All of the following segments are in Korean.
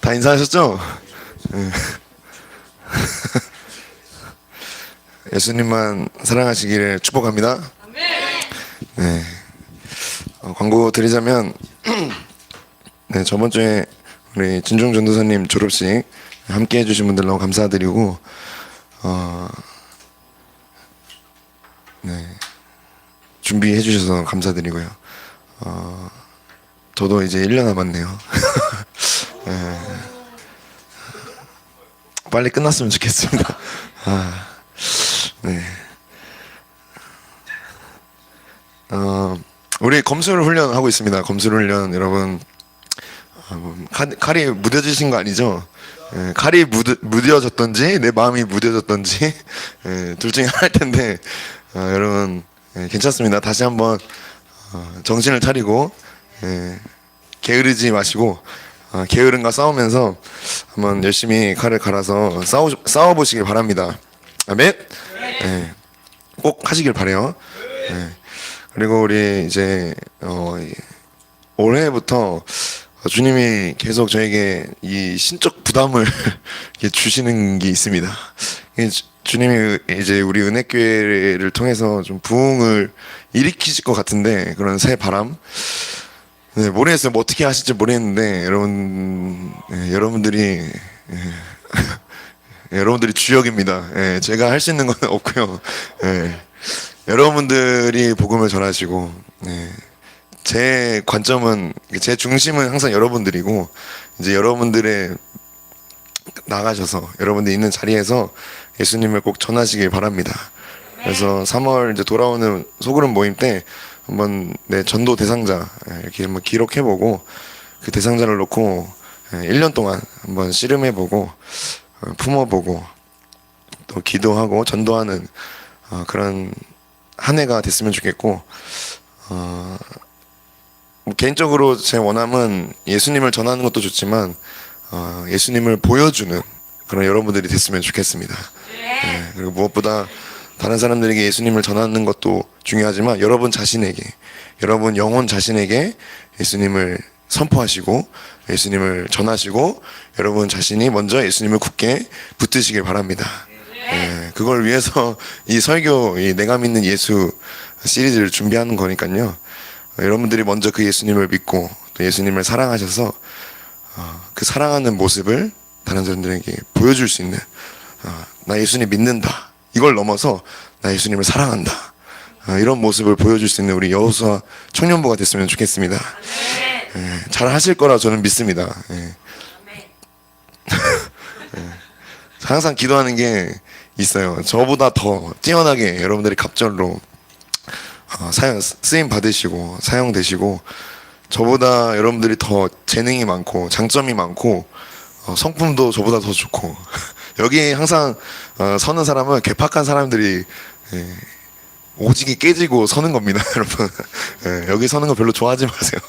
다 인사하셨죠? 네. 예수님만 사랑하시기를 축복합니다. 네. 광고 드리자면 네, 저번 주에 우리 진중 전도사님 졸업식 함께 해주신 분들 너무 감사드리고 네, 준비해 주셔서 감사드리고요. 저도 이제 1년 남았네요. 네, 빨리 끝났으면 좋겠습니다. 네. 우리 검술 훈련하고 있습니다. 검술 훈련 여러분, 칼이 무뎌지신 거 아니죠? 예, 칼이 무뎌졌던지 내 마음이 무뎌졌던지 둘 중에 하나일 텐데 여러분, 괜찮습니다. 다시 한번 정신을 차리고 게으르지 마시고 게으름과 싸우면서 한번 열심히 칼을 갈아서 싸워보시길 바랍니다. 아멘. 꼭 하시길 바래요. 그리고 우리 이제 올해부터 주님이 계속 저에게 이 신적 부담을 주시는 게 있습니다. 주님이 이제 우리 은혜교회를 통해서 좀 부흥을 일으키실 것 같은데, 그런 새 바람. 네, 모르겠어요. 뭐 어떻게 하실지 모르겠는데 여러분들이 여러분들이 주역입니다. 제가 할 수 있는 건 없고요. 여러분들이 복음을 전하시고, 제 관점은, 제 중심은 항상 여러분들이고, 이제 여러분들의 나가셔서 여러분들 있는 자리에서 예수님을 꼭 전하시길 바랍니다. 그래서 3월 이제 돌아오는 소그룹 모임 때 한번 내 전도 대상자 이렇게 한번 기록해보고, 그 대상자를 놓고 1년 동안 한번 씨름해보고 품어보고 또 기도하고 전도하는 그런 한 해가 됐으면 좋겠고, 개인적으로 제 원함은 예수님을 전하는 것도 좋지만 예수님을 보여주는 그런 여러분들이 됐으면 좋겠습니다. 그리고 무엇보다 다른 사람들에게 예수님을 전하는 것도 중요하지만 여러분 자신에게, 여러분 영혼 자신에게 예수님을 선포하시고 예수님을 전하시고 여러분 자신이 먼저 예수님을 굳게 붙드시길 바랍니다. 그걸 위해서 이 설교, 이 내가 믿는 예수 시리즈를 준비하는 거니까요. 여러분들이 먼저 그 예수님을 믿고 또 예수님을 사랑하셔서 그 사랑하는 모습을 다른 사람들에게 보여줄 수 있는, 나 예수님 믿는다, 이걸 넘어서 나 예수님을 사랑한다, 이런 모습을 보여줄 수 있는 우리 여호수아 청년부가 됐으면 좋겠습니다. 잘 하실 거라 저는 믿습니다. 항상 기도하는 게 있어요. 저보다 더 뛰어나게 여러분들이 갑절로 쓰임 받으시고 사용되시고, 저보다 여러분들이 더 재능이 많고 장점이 많고 성품도 저보다 더 좋고 여기 항상 서는 사람은 개팍한 사람들이 오직이 깨지고 서는 겁니다. 여러분, 여기 서는 거 별로 좋아하지 마세요.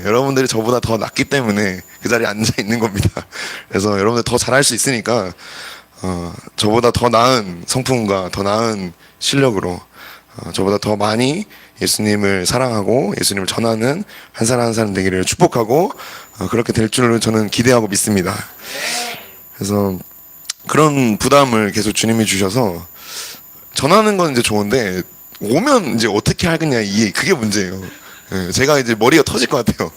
여러분들이 저보다 더 낫기 때문에 그 자리에 앉아 있는 겁니다. 그래서 여러분들 더 잘할 수 있으니까 저보다 더 나은 성품과 더 나은 실력으로 저보다 더 많이 예수님을 사랑하고 예수님을 전하는 한 사람 한 사람 되기를 축복하고 그렇게 될 줄로 저는 기대하고 믿습니다. 그래서 그런 부담을 계속 주님이 주셔서, 전하는 건 이제 좋은데 오면 이제 어떻게 하겠냐, 그게 문제예요. 제가 이제 머리가 터질 것 같아요.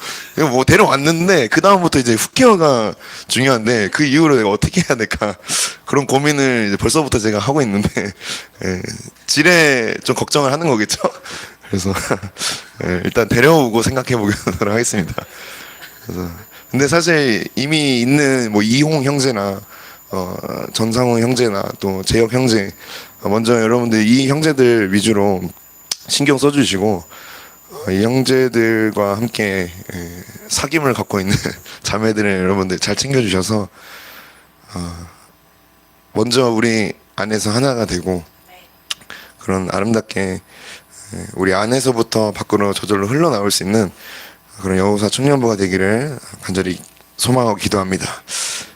뭐 데려왔는데 그 다음부터 이제 훅케어가 중요한데 그 이후로 내가 어떻게 해야 될까, 그런 고민을 이제 벌써부터 제가 하고 있는데 지레 좀 걱정을 하는 거겠죠. 그래서 일단 데려오고 생각해 보도록 하겠습니다. 그래서 근데 사실 이미 있는 뭐 이홍 형제나 전상훈 형제나 또 재혁 형제, 먼저 여러분들 이 형제들 위주로 신경 써주시고 이 형제들과 함께 사귐을 갖고 있는 자매들을 여러분들 잘 챙겨주셔서 먼저 우리 안에서 하나가 되고 그런 아름답게 우리 안에서부터 밖으로 저절로 흘러나올 수 있는 그런 여호수아 청년부가 되기를 간절히 소망하고 기도합니다.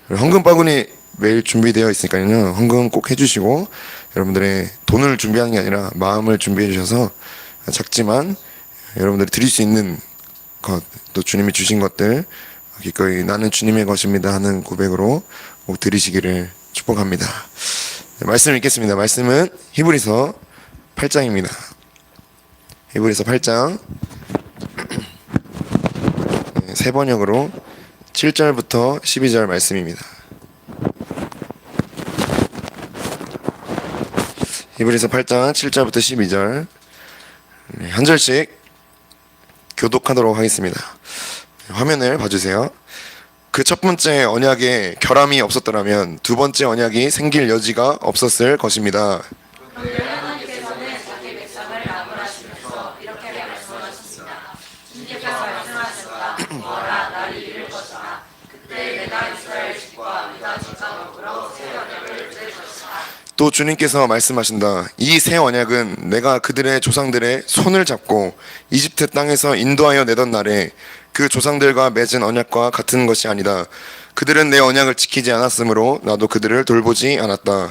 헌금 바구니 매일 준비되어 있으니까요. 헌금 꼭 해주시고, 여러분들의 돈을 준비하는 게 아니라 마음을 준비해 주셔서 작지만 여러분들이 드릴 수 있는 것, 또 주님이 주신 것들 기꺼이 나는 주님의 것입니다 하는 고백으로 꼭 드리시기를 축복합니다. 네, 말씀 읽겠습니다. 말씀은 히브리서 8장입니다. 히브리서 8장 세 번역으로 7절부터 12절 말씀입니다. 히브리서 8장 7절부터 12절 한 절씩 교독하도록 하겠습니다. 화면을 봐주세요. 그 첫 번째 언약에 결함이 없었더라면 두 번째 언약이 생길 여지가 없었을 것입니다. 하나님께서는 자기 백성을 나무라시면서 이렇게 말씀하셨습니다. 주님께서 말씀하셨다. 뭐라 나를 이룰 것이다. 그때 내가 이스라엘 집과 유다 집과 더불어 새 언약을 맺을 것이다. 또 주님께서 말씀하신다. 이 새 언약은 내가 그들의 조상들의 손을 잡고 이집트 땅에서 인도하여 내던 날에 그 조상들과 맺은 언약과 같은 것이 아니다. 그들은 내 언약을 지키지 않았으므로 나도 그들을 돌보지 않았다.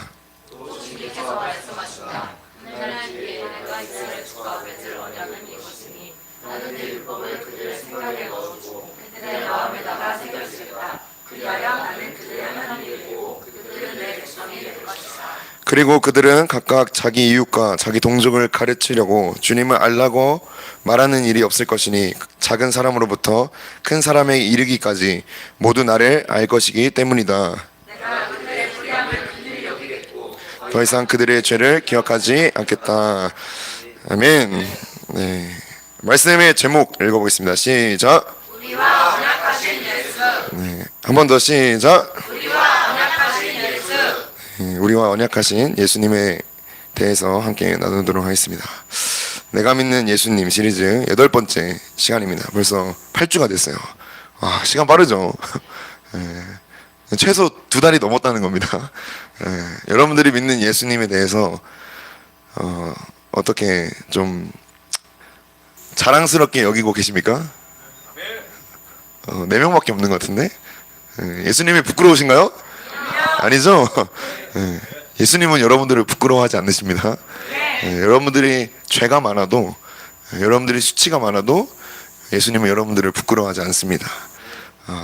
또 주님께서 말씀하신다. 그날은 뒤에 내가 이스라엘 집과 맺을 언약은 이것이니 나는 내 율법을 그들의 생각에 넣어주고 내 마음에다가 새겨주겠다. 그리하여 나는 그들의 하나님이 되고 그들은 내 백성이 될 것이다. 그리고 그들은 각각 자기 이웃과 자기 동족을 가르치려고 주님을 알라고 말하는 일이 없을 것이니 작은 사람으로부터 큰 사람에게 이르기까지 모두 나를 알 것이기 때문이다. 내가 그들의 불량을 긍휼히 여기겠고 더 이상 그들의 죄를 기억하지 않겠다. 아멘. 네. 말씀의 제목 읽어보겠습니다. 시작. 우리와 언약하신 예수. 네. 한 번 더 시작. 우리와 언약하신 예수. 우리와 언약하신 예수님에 대해서 함께 나누도록 하겠습니다. 내가 믿는 예수님 시리즈 8번째 시간입니다. 벌써 8주가 됐어요. 아, 시간 빠르죠? 최소 2달이 넘었다는 겁니다. 여러분들이 믿는 예수님에 대해서 어떻게 좀 자랑스럽게 여기고 계십니까? 4명밖에 없는 것 같은데? 예수님이 부끄러우신가요? 아니죠? 예수님은 여러분들을 부끄러워하지 않으십니다. 여러분들이 죄가 많아도, 여러분들이 수치가 많아도 예수님은 여러분들을 부끄러워하지 않습니다.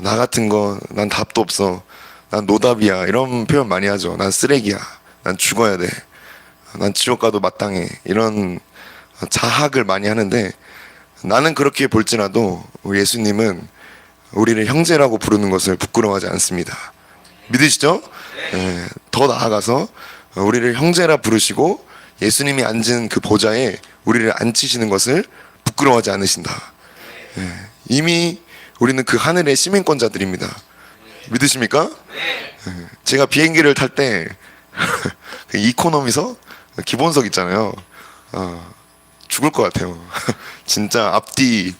나 같은 거, 난 답도 없어, 난 노답이야, 이런 표현 많이 하죠. 난 쓰레기야, 난 죽어야 돼, 난 지옥 가도 마땅해, 이런 자학을 많이 하는데, 나는 그렇게 볼지라도 우리 예수님은 우리를 형제라고 부르는 것을 부끄러워하지 않습니다. 믿으시죠? 더 나아가서 우리를 형제라 부르시고 예수님이 앉은 그 보좌에 우리를 앉히시는 것을 부끄러워하지 않으신다. 이미 우리는 그 하늘의 시민권자들입니다. 믿으십니까? 제가 비행기를 탈 때 이코노미석 기본석 있잖아요. 죽을 것 같아요. 진짜 앞뒤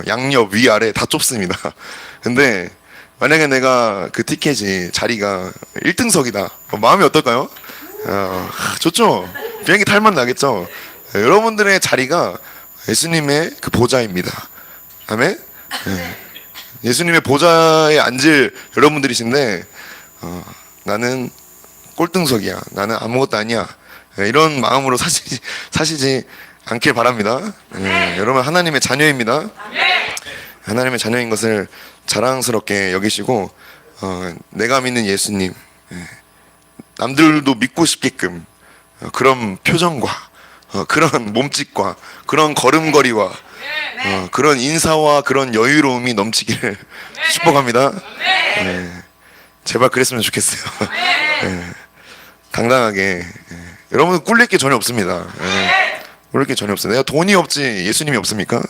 양옆 위아래 다 좁습니다. 근데 만약에 내가 그 티켓이 자리가 1등석이다. 마음이 어떨까요? 좋죠? 비행기 탈만 나겠죠? 여러분들의 자리가 예수님의 그 보좌입니다. 아멘? 예수님의 보좌에 앉을 여러분들이신데 나는 꼴등석이야. 나는 아무것도 아니야. 이런 마음으로 사시지 않길 바랍니다. 여러분 하나님의 자녀입니다. 하나님의 자녀인 것을 자랑스럽게 여기시고 내가 믿는 예수님, 남들도 믿고 싶게끔 그런 표정과 그런 몸짓과 그런 걸음걸이와 그런 인사와 그런 여유로움이 넘치기를 축복합니다. 제발 그랬으면 좋겠어요. 당당하게. 여러분 꿀릴 게 전혀 없습니다. 꿀릴 게 전혀 없어요. 내가 돈이 없지 예수님이 없습니까?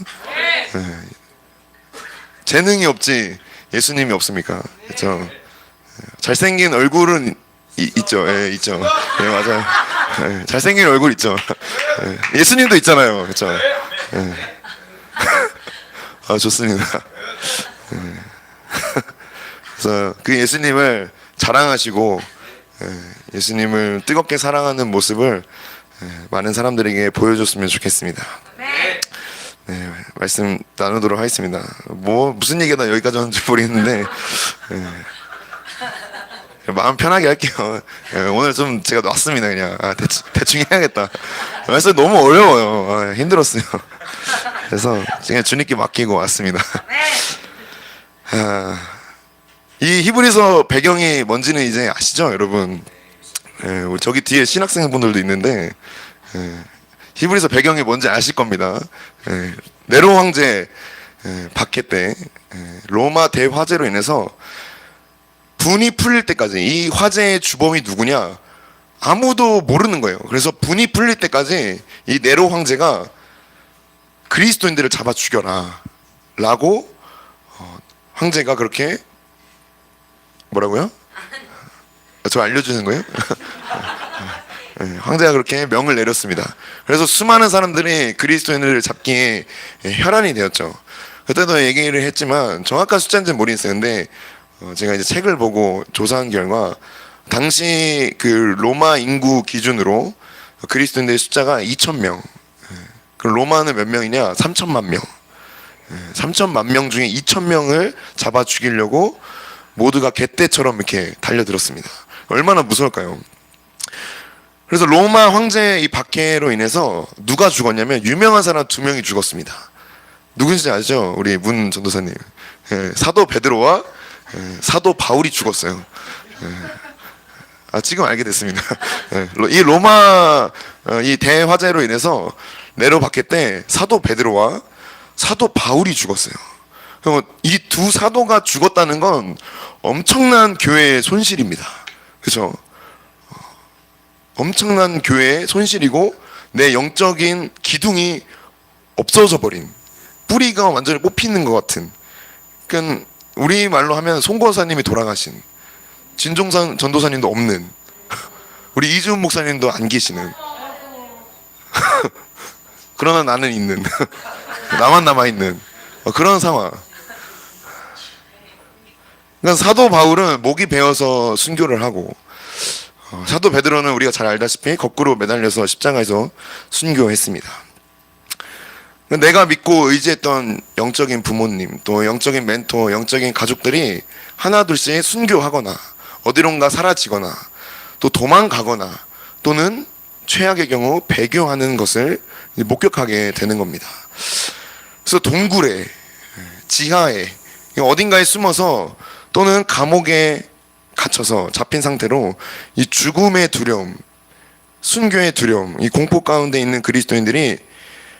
재능이 없지 예수님이 없습니까? 그렇죠? 잘생긴 얼굴은 있죠. 예, 있죠. 예, 맞아요. 예, 잘생긴 얼굴 있죠. 예, 예수님도 있잖아요. 그렇죠? 예. 좋습니다. 그래서 그 예수님을 자랑하시고 예수님을 뜨겁게 사랑하는 모습을 많은 사람들에게 보여줬으면 좋겠습니다. 네, 말씀 나누도록 하겠습니다. 무슨 얘기가 여기까지 왔는지 모르겠는데 마음 편하게 할게요. 오늘 좀 제가 놨습니다. 그냥 대충 해야겠다. 말씀 너무 어려워요. 힘들었어요. 그래서 그냥 주님께 맡기고 왔습니다. 이 히브리서 배경이 뭔지는 이제 아시죠, 여러분? 저기 뒤에 신학생분들도 있는데 히브리서 배경이 뭔지 아실 겁니다. 네로 황제 박해 때 로마 대화재로 인해서 분이 풀릴 때까지 이 화재의 주범이 누구냐 아무도 모르는 거예요. 그래서 분이 풀릴 때까지 이 네로 황제가 그리스도인들을 잡아 죽여라 라고 황제가 그렇게 뭐라고요? 저 알려주는 거예요? 황제가 그렇게 명을 내렸습니다. 그래서 수많은 사람들이 그리스도인을 잡기에 혈안이 되었죠. 그때도 얘기를 했지만 정확한 숫자인지는 모르겠어요. 근데 제가 이제 책을 보고 조사한 결과 당시 그 로마 인구 기준으로 그리스도인들의 숫자가 2,000명. 그 로마는 몇 명이냐? 3천만 명. 3천만 명 중에 2,000명을 잡아 죽이려고 모두가 개떼처럼 이렇게 달려들었습니다. 얼마나 무서울까요? 그래서 로마 황제 이 박해로 인해서 누가 죽었냐면 유명한 사람 2명이 죽었습니다. 누군지 아시죠? 우리 문 전도사님. 사도 베드로와 사도 바울이 죽었어요. 지금 알게 됐습니다. 이 로마 이 대화재로 인해서 네로 박해 때 사도 베드로와 사도 바울이 죽었어요. 이 두 사도가 죽었다는 건 엄청난 교회의 손실입니다. 그렇죠? 엄청난 교회의 손실이고 내 영적인 기둥이 없어져 버린, 뿌리가 완전히 뽑히는 것 같은, 그러니까 우리 말로 하면 송고사님이 돌아가신, 진종산 전도사님도 없는, 우리 이주훈 목사님도 안 계시는 그러나 나는 있는 나만 남아있는 그런 상황. 그러니까 사도 바울은 목이 베어서 순교를 하고 사도 베드로는 우리가 잘 알다시피 거꾸로 매달려서 십자가에서 순교했습니다. 내가 믿고 의지했던 영적인 부모님, 또 영적인 멘토, 영적인 가족들이 하나둘씩 순교하거나 어디론가 사라지거나 또 도망가거나 또는 최악의 경우 배교하는 것을 목격하게 되는 겁니다. 그래서 동굴에, 지하에, 어딘가에 숨어서 또는 감옥에 갇혀서 잡힌 상태로 이 죽음의 두려움, 순교의 두려움, 이 공포 가운데 있는 그리스도인들이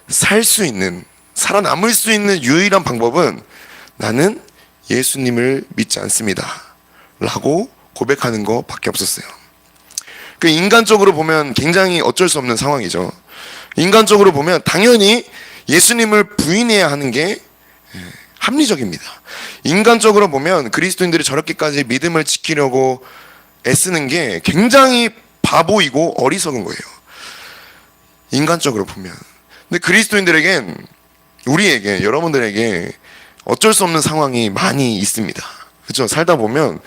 살 수 있는, 살아남을 수 있는 유일한 방법은 나는 예수님을 믿지 않습니다 라고 고백하는 것밖에 없었어요. 그 인간적으로 보면 굉장히 어쩔 수 없는 상황이죠. 인간적으로 보면 당연히 예수님을 부인해야 하는 게 합리적입니다. 인간적으로 보면 그리스도인들이 저렇게까지 믿음을 지키려고 애쓰는 게 굉장히 바보이고 어리석은 거예요. 인간적으로 보면. 근데 그리스도인들에겐, 우리에게, 여러분들에게 어쩔 수 없는 상황이 많이 있습니다. 그렇죠? 살다 보면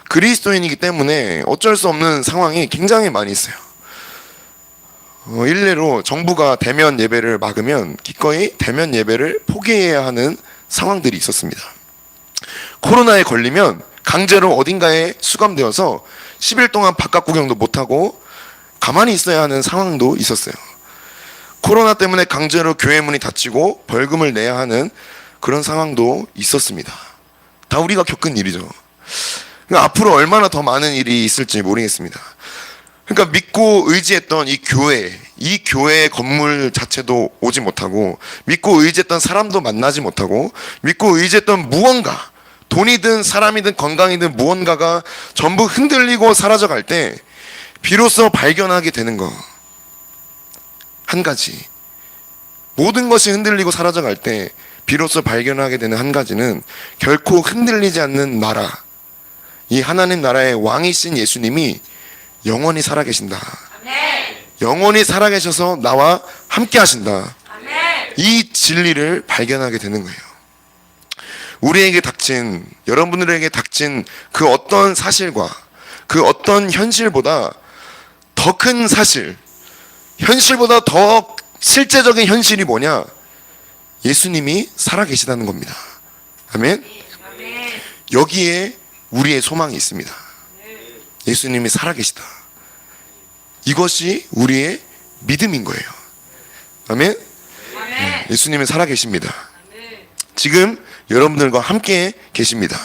그리스도인이기 때문에 어쩔 수 없는 상황이 굉장히 많이 있어요. 일례로 정부가 대면 예배를 막으면 기꺼이 대면 예배를 포기해야 하는 상황들이 있었습니다. 코로나에 걸리면 강제로 어딘가에 수감되어서 10일 동안 바깥 구경도 못하고 가만히 있어야 하는 상황도 있었어요. 코로나 때문에 강제로 교회 문이 닫히고 벌금을 내야 하는 그런 상황도 있었습니다. 다 우리가 겪은 일이죠. 그러니까 앞으로 얼마나 더 많은 일이 있을지 모르겠습니다. 그러니까 믿고 의지했던 이 교회의 건물 자체도 오지 못하고, 믿고 의지했던 사람도 만나지 못하고, 믿고 의지했던 무언가, 돈이든 사람이든 건강이든 무언가가 전부 흔들리고 사라져갈 때 비로소 발견하게 되는 거 한 가지, 모든 것이 흔들리고 사라져갈 때 비로소 발견하게 되는 한 가지는 결코 흔들리지 않는 나라, 이 하나님 나라의 왕이신 예수님이 영원히 살아계신다. 아멘. 영원히 살아계셔서 나와 함께 하신다. 아멘. 이 진리를 발견하게 되는 거예요. 우리에게 닥친, 여러분들에게 닥친 그 어떤 사실과 그 어떤 현실보다 더 큰 사실, 현실보다 더 실제적인 현실이 뭐냐? 예수님이 살아계시다는 겁니다. 아멘? 아멘. 여기에 우리의 소망이 있습니다. 예수님이 살아계시다. 이것이 우리의 믿음인 거예요. 아멘? 아멘. 예수님은 살아계십니다. 아멘. 지금 여러분들과 함께 계십니다.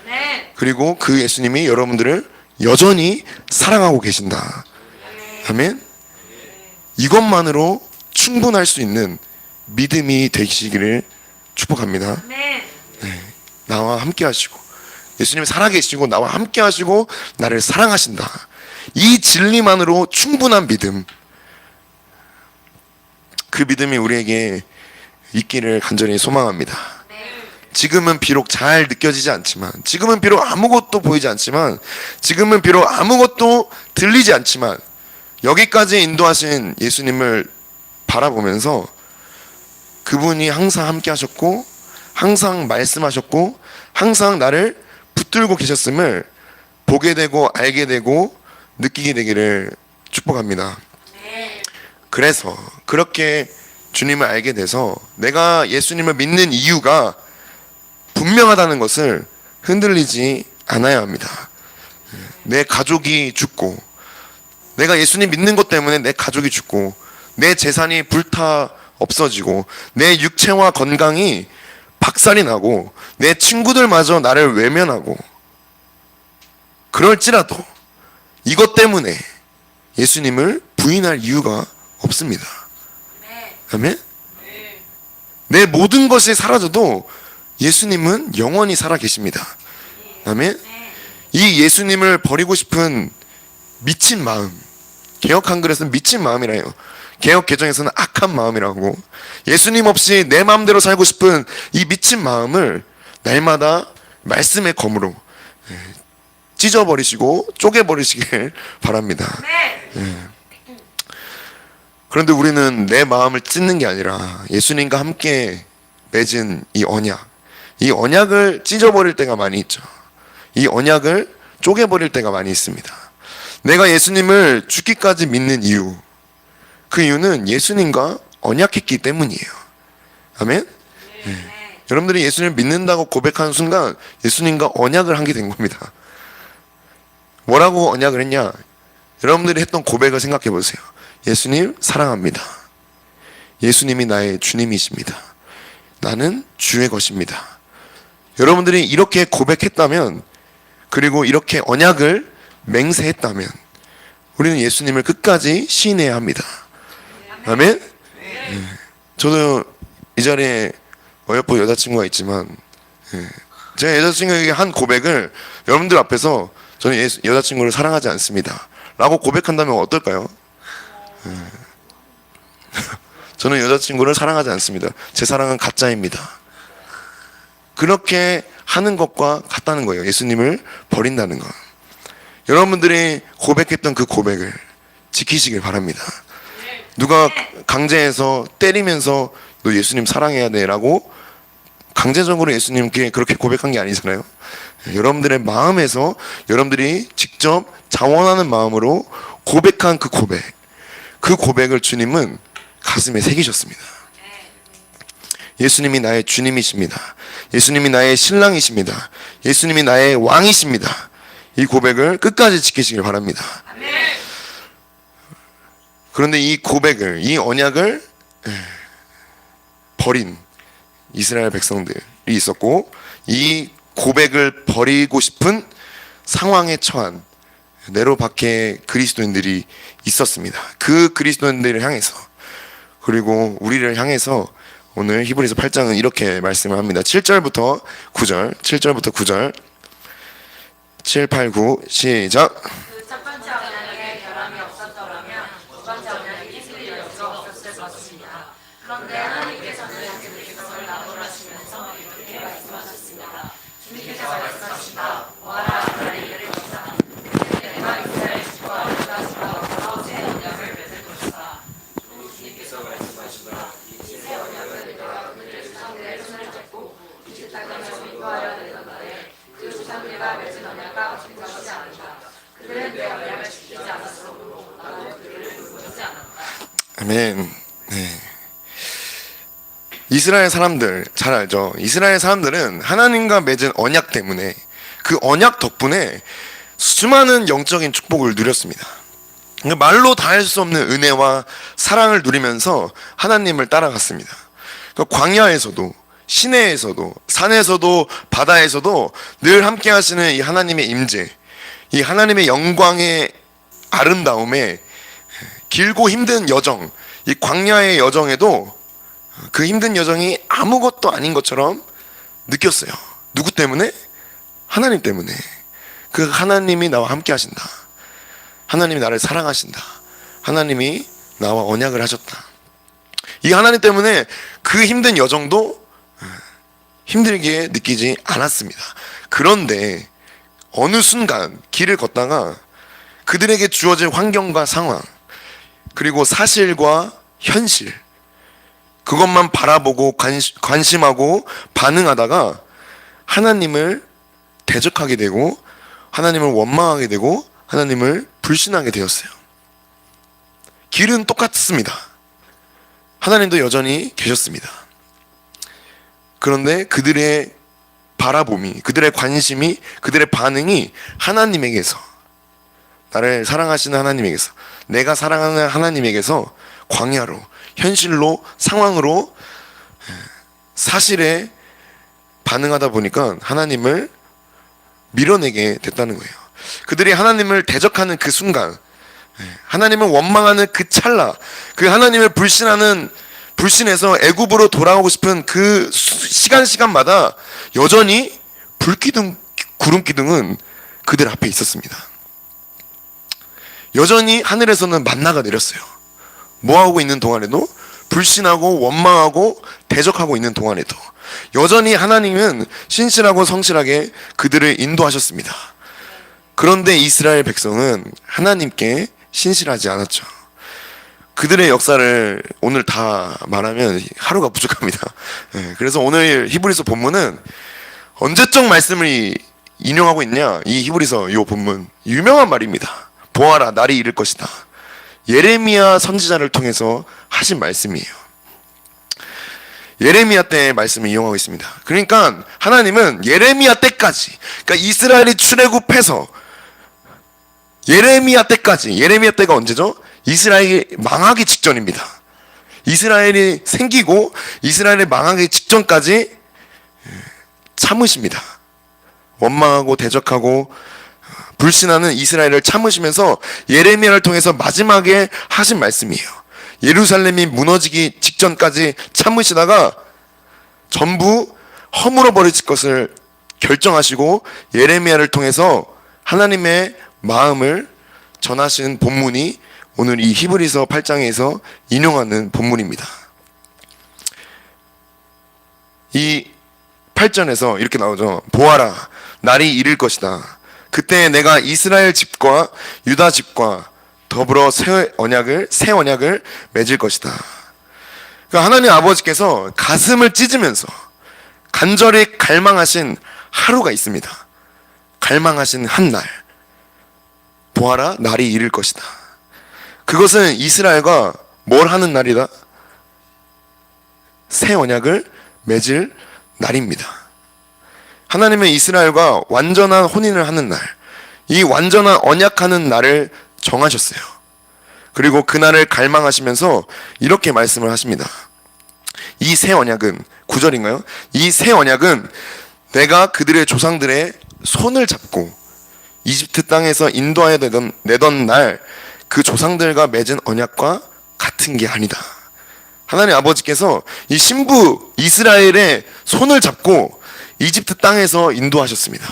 아멘. 그리고 그 예수님이 여러분들을 여전히 사랑하고 계신다. 아멘. 이것만으로 충분할 수 있는 믿음이 되시기를 축복합니다. 나와 함께 하시고 예수님이 살아계시고 나와 함께 하시고 나를 사랑하신다. 이 진리만으로 충분한 믿음, 그 믿음이 우리에게 있기를 간절히 소망합니다. 지금은 비록 잘 느껴지지 않지만, 지금은 비록 아무것도 보이지 않지만, 지금은 비록 아무것도 들리지 않지만, 여기까지 인도하신 예수님을 바라보면서 그분이 항상 함께 하셨고 항상 말씀하셨고 항상 나를 붙들고 계셨음을 보게 되고 알게 되고 느끼게 되기를 축복합니다. 그래서 그렇게 주님을 알게 돼서 내가 예수님을 믿는 이유가 분명하다는 것을 흔들리지 않아야 합니다. 내 가족이 죽고, 내가 예수님 믿는 것 때문에 내 가족이 죽고, 내 재산이 불타 없어지고, 내 육체와 건강이 박살이 나고, 내 친구들마저 나를 외면하고, 그럴지라도 이것 때문에 예수님을 부인할 이유가 없습니다. 아멘? 내 모든 것이 사라져도 예수님은 영원히 살아 계십니다. 아멘? 이 예수님을 버리고 싶은 미친 마음, 개역 한글에서는 미친 마음이라요. 개역 개정에서는 악한 마음이라고. 예수님 없이 내 마음대로 살고 싶은 이 미친 마음을 날마다 말씀의 검으로 찢어버리시고 쪼개버리시길 바랍니다. 그런데 우리는 내 마음을 찢는 게 아니라 예수님과 함께 맺은 이 언약을 찢어버릴 때가 많이 있죠. 이 언약을 쪼개버릴 때가 많이 있습니다. 내가 예수님을 죽기까지 믿는 이유, 그 이유는 예수님과 언약했기 때문이에요. 아멘? 여러분들이 예수님을 믿는다고 고백하는 순간 예수님과 언약을 하게 된 겁니다. 뭐라고 언약을 했냐? 여러분들이 했던 고백을 생각해 보세요. 예수님 사랑합니다. 예수님이 나의 주님이십니다. 나는 주의 것입니다. 여러분들이 이렇게 고백했다면, 그리고 이렇게 언약을 맹세했다면 우리는 예수님을 끝까지 시인해야 합니다. 아멘? 저도 이 자리에 어여쁜 여자친구가 있지만, 제가 여자친구에게 한 고백을 여러분들 앞에서 저는 여자친구를 사랑하지 않습니다 라고 고백한다면 어떨까요? 저는 여자친구를 사랑하지 않습니다. 제 사랑은 가짜입니다. 그렇게 하는 것과 같다는 거예요. 예수님을 버린다는 것. 여러분들이 고백했던 그 고백을 지키시길 바랍니다. 누가 강제해서 때리면서 너 예수님 사랑해야 돼 라고 강제적으로 예수님께 그렇게 고백한 게 아니잖아요. 여러분들의 마음에서 여러분들이 직접 자원하는 마음으로 고백한 그 고백을 주님은 가슴에 새기셨습니다. 예수님이 나의 주님이십니다. 예수님이 나의 신랑이십니다. 예수님이 나의 왕이십니다. 이 고백을 끝까지 지키시길 바랍니다. 그런데 이 고백을, 이 언약을 버린 이스라엘 백성들이 있었고, 이 고백을 버리고 싶은 상황에 처한 네로 밖의 그리스도인들이 있었습니다. 그 그리스도인들을 향해서, 그리고 우리를 향해서 오늘 히브리서 8장은 이렇게 말씀을 합니다. 7절부터 9절 7, 8, 9 시작. 그 첫 번째 언약에 결함이 없었더라면 두 번째 언약이 있을 여지가 없었을 것입니다. 그런데 하나님께서는 그들이 그것을 나무라시면서 이렇게 말씀하셨습니다. 주님께서 말씀하신다. 보아라, 나를 이를 것이다. 내가 이스라엘 집과 유다집과 더러 새 언약을 맺을 것이다. 주님께서 말씀하신다. 이 새 언약은 내가 그들의 조상들의 손을 잡고 이 땅에서 인도하려 내던 날에 그 조상들과 맺은 언약과 같지 않은다. 그들은 내 언약을 지키지 않았으므로 나도 그들을 돌보지 않았다. 아멘. 이스라엘 사람들 잘 알죠? 이스라엘 사람들은 하나님과 맺은 언약 때문에, 그 언약 덕분에 수많은 영적인 축복을 누렸습니다. 말로 다 할 수 없는 은혜와 사랑을 누리면서 하나님을 따라갔습니다. 광야에서도 시내에서도 산에서도 바다에서도 늘 함께 하시는 이 하나님의 임재, 이 하나님의 영광의 아름다움에 길고 힘든 여정, 이 광야의 여정에도 그 힘든 여정이 아무것도 아닌 것처럼 느꼈어요. 누구 때문에? 하나님 때문에. 그 하나님이 나와 함께 하신다. 하나님이 나를 사랑하신다. 하나님이 나와 언약을 하셨다. 이 하나님 때문에 그 힘든 여정도 힘들게 느끼지 않았습니다. 그런데 어느 순간 길을 걷다가 그들에게 주어진 환경과 상황, 그리고 사실과 현실, 그것만 바라보고 관심하고 반응하다가 하나님을 대적하게 되고 하나님을 원망하게 되고 하나님을 불신하게 되었어요. 길은 똑같습니다. 하나님도 여전히 계셨습니다. 그런데 그들의 바라봄이, 그들의 관심이, 그들의 반응이 하나님에게서, 나를 사랑하시는 하나님에게서, 내가 사랑하는 하나님에게서 광야로, 현실로, 상황으로, 사실에 반응하다 보니까 하나님을 밀어내게 됐다는 거예요. 그들이 하나님을 대적하는 그 순간, 하나님을 원망하는 그 찰나, 그 하나님을 불신해서 애굽으로 돌아오고 싶은 그 시간마다 여전히 불기둥, 구름기둥은 그들 앞에 있었습니다. 여전히 하늘에서는 만나가 내렸어요. 뭐하고 있는 동안에도, 불신하고 원망하고 대적하고 있는 동안에도 여전히 하나님은 신실하고 성실하게 그들을 인도하셨습니다. 그런데 이스라엘 백성은 하나님께 신실하지 않았죠. 그들의 역사를 오늘 다 말하면 하루가 부족합니다. 그래서 오늘 히브리서 본문은 언제적 말씀을 인용하고 있냐? 이 히브리서 이 본문 유명한 말입니다. 보아라, 날이 이를 것이다. 예레미야 선지자를 통해서 하신 말씀이에요. 예레미야 때의 말씀을 이용하고 있습니다. 그러니까 하나님은 예레미야 때까지, 그러니까 이스라엘이 출애굽해서 예레미야 때까지, 예레미야 때가 언제죠? 이스라엘이 망하기 직전입니다. 이스라엘이 생기고 이스라엘이 망하기 직전까지 참으십니다. 원망하고 대적하고 불신하는 이스라엘을 참으시면서 예레미야를 통해서 마지막에 하신 말씀이에요. 예루살렘이 무너지기 직전까지 참으시다가 전부 허물어 버릴 것을 결정하시고 예레미야를 통해서 하나님의 마음을 전하신 본문이 오늘 이 히브리서 8장에서 인용하는 본문입니다. 이 8절에서 이렇게 나오죠. 보아라, 날이 이를 것이다. 그때 내가 이스라엘 집과 유다 집과 더불어 새 언약을 맺을 것이다. 그러니까 하나님 아버지께서 가슴을 찢으면서 간절히 갈망하신 하루가 있습니다. 갈망하신 한 날. 보아라, 날이 이를 것이다. 그것은 이스라엘과 뭘 하는 날이다? 새 언약을 맺을 날입니다. 하나님은 이스라엘과 완전한 혼인을 하는 날, 이 완전한 언약하는 날을 정하셨어요. 그리고 그 날을 갈망하시면서 이렇게 말씀을 하십니다. 이 새 언약은, 9절인가요? 이 새 언약은 내가 그들의 조상들의 손을 잡고 이집트 땅에서 인도하여 내던 날 그 조상들과 맺은 언약과 같은 게 아니다. 하나님 아버지께서 이 신부 이스라엘의 손을 잡고 이집트 땅에서 인도하셨습니다.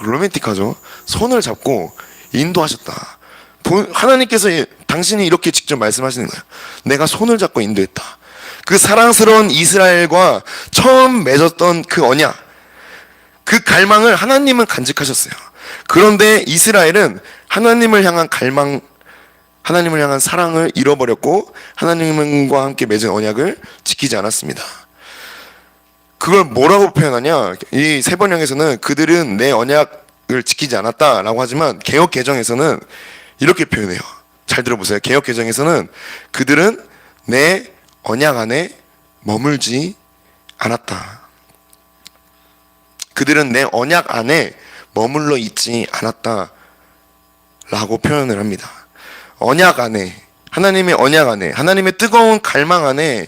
로맨틱하죠? 손을 잡고 인도하셨다. 하나님께서 당신이 이렇게 직접 말씀하시는 거예요. 내가 손을 잡고 인도했다. 그 사랑스러운 이스라엘과 처음 맺었던 그 언약, 그 갈망을 하나님은 간직하셨어요. 그런데 이스라엘은 하나님을 향한 갈망, 하나님을 향한 사랑을 잃어버렸고 하나님과 함께 맺은 언약을 지키지 않았습니다. 그걸 뭐라고 표현하냐? 이 세번역에서는 그들은 내 언약을 지키지 않았다라고 하지만 개역 개정에서는 이렇게 표현해요. 잘 들어보세요. 개역 개정에서는 그들은 내 언약 안에 머물지 않았다. 그들은 내 언약 안에 머물러 있지 않았다 라고 표현을 합니다. 언약 안에, 하나님의 언약 안에, 하나님의 뜨거운 갈망 안에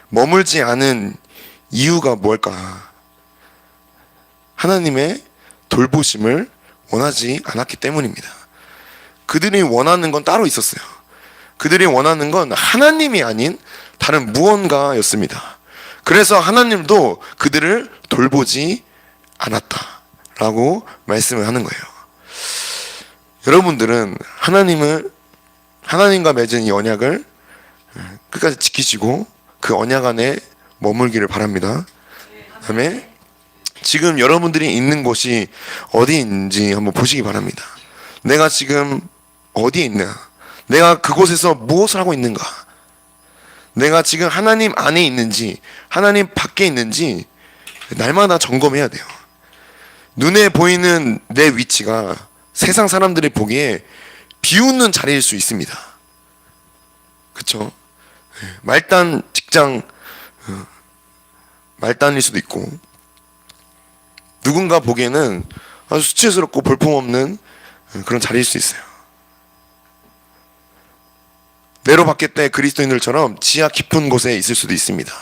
머물지 않은 이유가 뭘까? 하나님의 돌보심을 원하지 않았기 때문입니다. 그들이 원하는 건 따로 있었어요. 그들이 원하는 건 하나님이 아닌 다른 무언가였습니다. 그래서 하나님도 그들을 돌보지 않았다라고 말씀을 하는 거예요. 여러분들은 하나님과 맺은 이 언약을 끝까지 지키시고 그 언약 안에 머물기를 바랍니다. 그다음에 지금 여러분들이 있는 곳이 어디인지 한번 보시기 바랍니다. 내가 지금 어디에 있나? 내가 그곳에서 무엇을 하고 있는가? 내가 지금 하나님 안에 있는지 하나님 밖에 있는지 날마다 점검해야 돼요. 눈에 보이는 내 위치가 세상 사람들이 보기에 비웃는 자리일 수 있습니다. 그쵸? 말단 직장 말단일 수도 있고, 누군가 보기에는 아주 수치스럽고 볼품없는 그런 자리일 수 있어요. 내로 바뀌었대 그리스도인들처럼 지하 깊은 곳에 있을 수도 있습니다.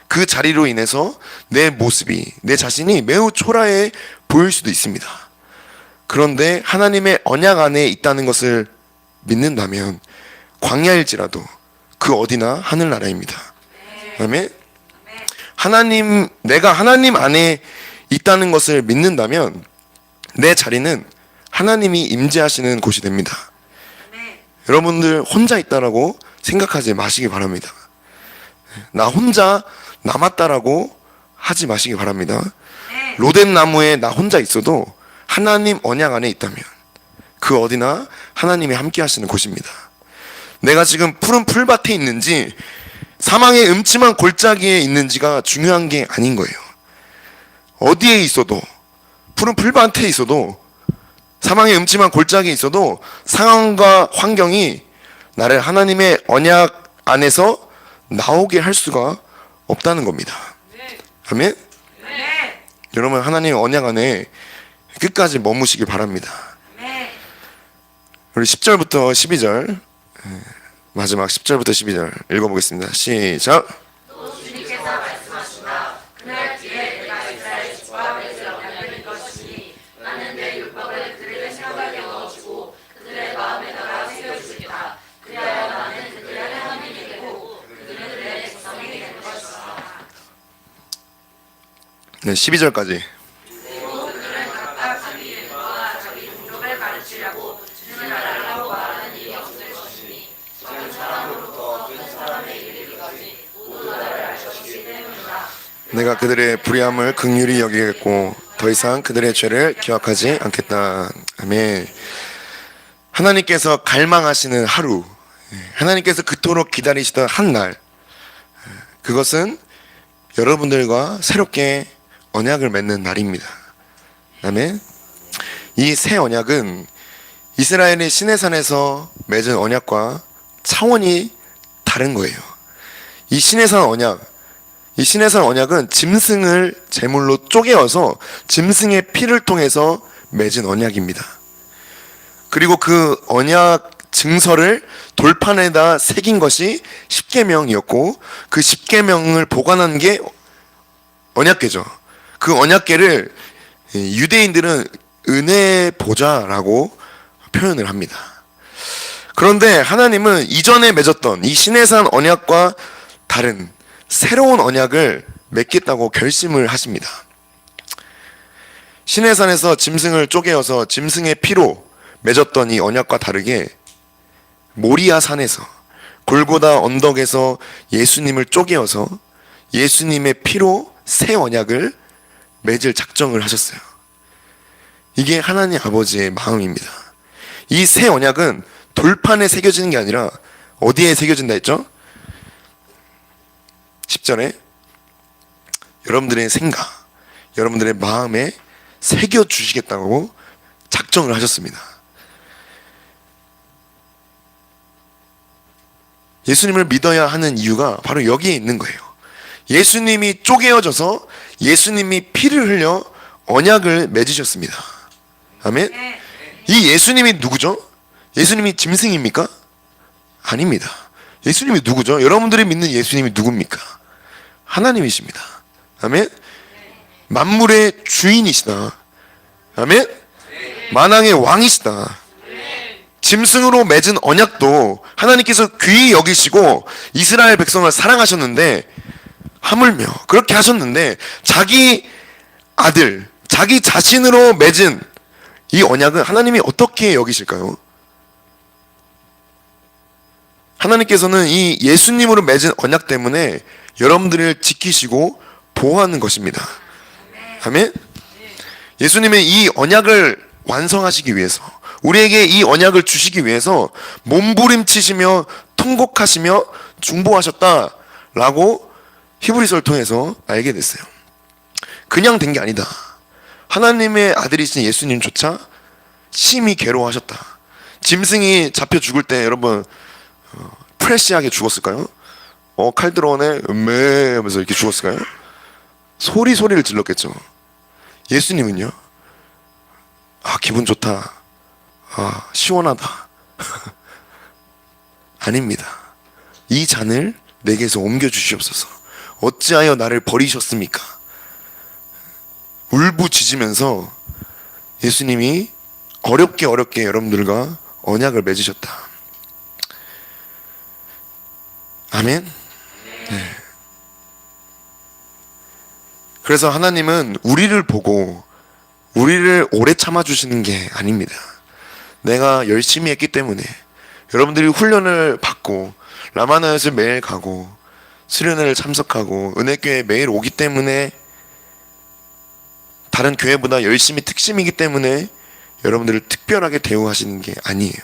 그 자리로 인해서 내 모습이, 내 자신이 매우 초라해 보일 수도 있습니다. 그런데 하나님의 언약 안에 있다는 것을 믿는다면 광야일지라도 그 어디나 하늘나라입니다. 그다음에 내가 하나님 안에 있다는 것을 믿는다면 내 자리는 하나님이 임재하시는 곳이 됩니다. 여러분들 혼자 있다라고 생각하지 마시기 바랍니다. 나 혼자 남았다라고 하지 마시기 바랍니다. 로뎀 나무에 나 혼자 있어도 하나님 언약 안에 있다면 그 어디나 하나님이 함께 하시는 곳입니다. 내가 지금 푸른 풀밭에 있는지 사망의 음침한 골짜기에 있는지가 중요한 게 아닌 거예요. 어디에 있어도, 푸른 풀밭에 있어도, 사망의 음침한 골짜기에 있어도 상황과 환경이 나를 하나님의 언약 안에서 나오게 할 수가 없다는 겁니다. 아멘? 여러분, 하나님의 언약 안에 끝까지 머무시길 바랍니다. 우리 10절부터 12절, 마지막 10절부터 12절 읽어보겠습니다. 시작. 또 주님께서 말씀하신다. 그날 뒤에 내가 이스라엘 집과 맺을 언약을 이룰 것이니 나는 내 율법을 그들의 생각에 넣어주고 그들의 마음에다가 새겨주겠다. 그리하여 나는 그들의 하나님이 되고 그들은 내 백성이 될 것이다. 네, 12절까지. 그리고 그들은 각각 자기 일과 자기 종족을 가르치려고 주님을 알라고 말하는 일이 없을 것이니 적은 사람으로부터 큰 사람에 이르기까지 모두 나를 알 것이기 때문이다. 내가 그들의 불의함을 긍휼히 여기겠고 더 이상 그들의 죄를 기억하지 않겠다. 아멘. 하나님께서 갈망하시는 하루, 하나님께서 그토록 기다리시던 한 날, 그것은 여러분들과 새롭게 언약을 맺는 날입니다. 아멘. 이 새 언약은 이스라엘이 시내산에서 맺은 언약과 차원이 다른 거예요. 이 시내산 언약은 짐승을 제물로 쪼개어서 짐승의 피를 통해서 맺은 언약입니다. 그리고 그 언약 증서를 돌판에다 새긴 것이 십계명이었고 그 십계명을 보관한 게 언약궤죠. 그 언약궤를 유대인들은 은혜 보좌라고 표현을 합니다. 그런데 하나님은 이전에 맺었던 이 시내산 언약과 다른 새로운 언약을 맺겠다고 결심을 하십니다. 시내산에서 짐승을 쪼개어서 짐승의 피로 맺었던 이 언약과 다르게 모리아 산에서 골고다 언덕에서 예수님을 쪼개어서 예수님의 피로 새 언약을 맺을 작정을 하셨어요. 이게 하나님 아버지의 마음입니다. 이 새 언약은 돌판에 새겨지는 게 아니라 어디에 새겨진다 했죠? 10절에 여러분들의 생각, 여러분들의 마음에 새겨주시겠다고 작정을 하셨습니다. 예수님을 믿어야 하는 이유가 바로 여기에 있는 거예요. 예수님이 쪼개어져서 예수님이 피를 흘려 언약을 맺으셨습니다. 아멘. 이 예수님이 누구죠? 예수님이 짐승입니까? 아닙니다. 예수님이 누구죠? 여러분들이 믿는 예수님이 누굽니까? 하나님이십니다. 아멘. 만물의 주인이시다. 아멘. 만왕의 왕이시다. 짐승으로 맺은 언약도 하나님께서 귀히 여기시고 이스라엘 백성을 사랑하셨는데, 하물며 그렇게 하셨는데 자기 아들, 자기 자신으로 맺은 이 언약은 하나님이 어떻게 여기실까요? 하나님께서는 이 예수님으로 맺은 언약 때문에 여러분들을 지키시고 보호하는 것입니다. 아멘. 예수님의 이 언약을 완성하시기 위해서, 우리에게 이 언약을 주시기 위해서 몸부림치시며 통곡하시며 중보하셨다라고 히브리서를 통해서 알게 됐어요. 그냥 된 게 아니다. 하나님의 아들이신 예수님조차 심히 괴로워하셨다. 짐승이 잡혀 죽을 때 여러분 프레시하게 죽었을까요? 칼 들어오네 매 하면서 이렇게 죽었을까요? 소리를 질렀겠죠. 예수님은요, 기분 좋다, 시원하다 아닙니다. 이 잔을 내게서 옮겨 주시옵소서. 어찌하여 나를 버리셨습니까? 울부짖으면서 예수님이 어렵게 여러분들과 언약을 맺으셨다. 아멘. 네. 그래서 하나님은 우리를 보고 우리를 오래 참아주시는 게 아닙니다. 내가 열심히 했기 때문에, 여러분들이 훈련을 받고 라마나얏을 매일 가고 수련회를 참석하고 은혜교회에 매일 오기 때문에, 다른 교회보다 열심히 특심이기 때문에 여러분들을 특별하게 대우하시는 게 아니에요.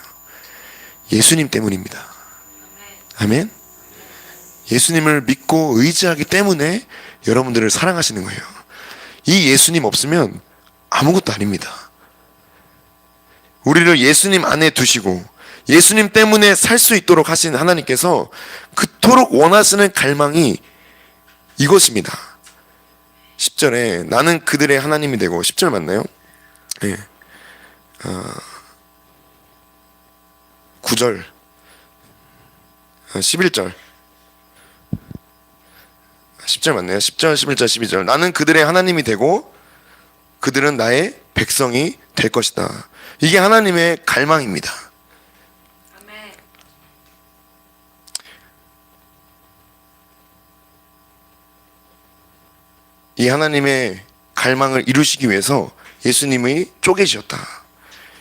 예수님 때문입니다. 아멘. 예수님을 믿고 의지하기 때문에 여러분들을 사랑하시는 거예요. 이 예수님 없으면 아무것도 아닙니다. 우리를 예수님 안에 두시고 예수님 때문에 살 수 있도록 하신 하나님께서 그토록 원하시는 갈망이 이것입니다. 10절에 나는 그들의 하나님이 되고, 10절 맞나요? 네. 9절 11절 10절 맞네요. 10절 11절 12절 나는 그들의 하나님이 되고 그들은 나의 백성이 될 것이다. 이게 하나님의 갈망입니다. 아멘. 이 하나님의 갈망을 이루시기 위해서 예수님이 쪼개지셨다.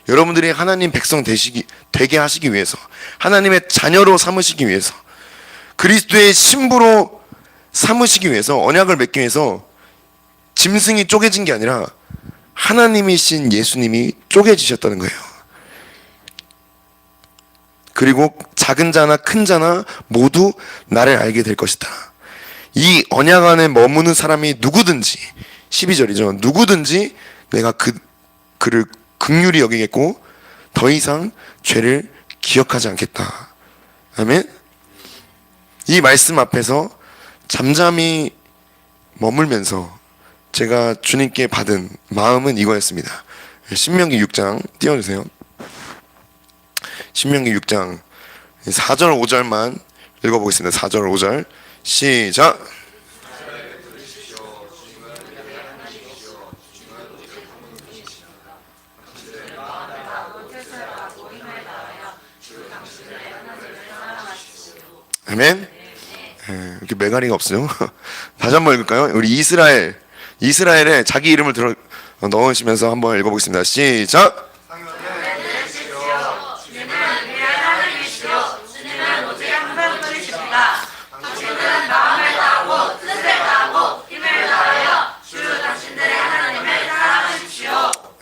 여러분들이 하나님 백성 되게 하시기 위해서, 하나님의 자녀로 삼으시기 위해서, 그리스도의 신부로 삼으시기 위해서, 언약을 맺기 위해서 짐승이 쪼개진 게 아니라 하나님이신 예수님이 쪼개지셨다는 거예요. 그리고 작은 자나 큰 자나 모두 나를 알게 될 것이다. 이 언약 안에 머무는 사람이 누구든지, 12절이죠. 누구든지 내가 그를 긍휼히 여기겠고 더 이상 죄를 기억하지 않겠다. 아멘. 이 말씀 앞에서 잠잠히 머물면서 제가 주님께 받은 마음은 이거였습니다. 신명기 6장 띄워주세요. 신명기 6장 4절 5절만 읽어보겠습니다. 4절 5절 시작. 아멘. 이렇게 매가리가 없어요. 다시 한번 읽을까요? 우리 이스라엘에 자기 이름을 넣으시면서 한번 읽어보겠습니다. 시작.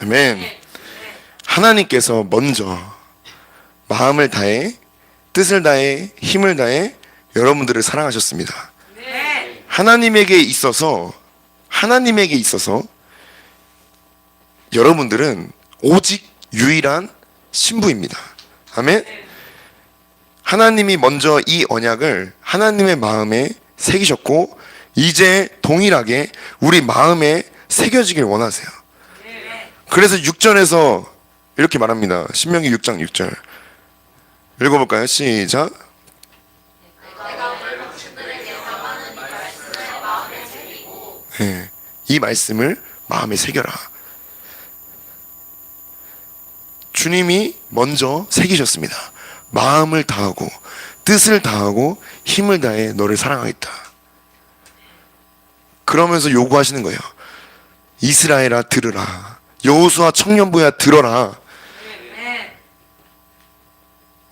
아멘. 하나님께서 먼저 마음을 다해, 뜻을 다해, 힘을 다해 여러분들을 사랑하셨습니다. 하나님에게 있어서 여러분들은 오직 유일한 신부입니다. 아멘. 하나님이 먼저 이 언약을 하나님의 마음에 새기셨고 이제 동일하게 우리 마음에 새겨지길 원하세요. 그래서 6절에서 이렇게 말합니다. 신명기 6장 6절 읽어볼까요? 시작. 이 말씀을 마음에 새겨라. 주님이 먼저 새기셨습니다. 마음을 다하고 뜻을 다하고 힘을 다해 너를 사랑하겠다. 그러면서 요구하시는 거예요. 이스라엘아 들으라. 여호수아 청년부야 들어라.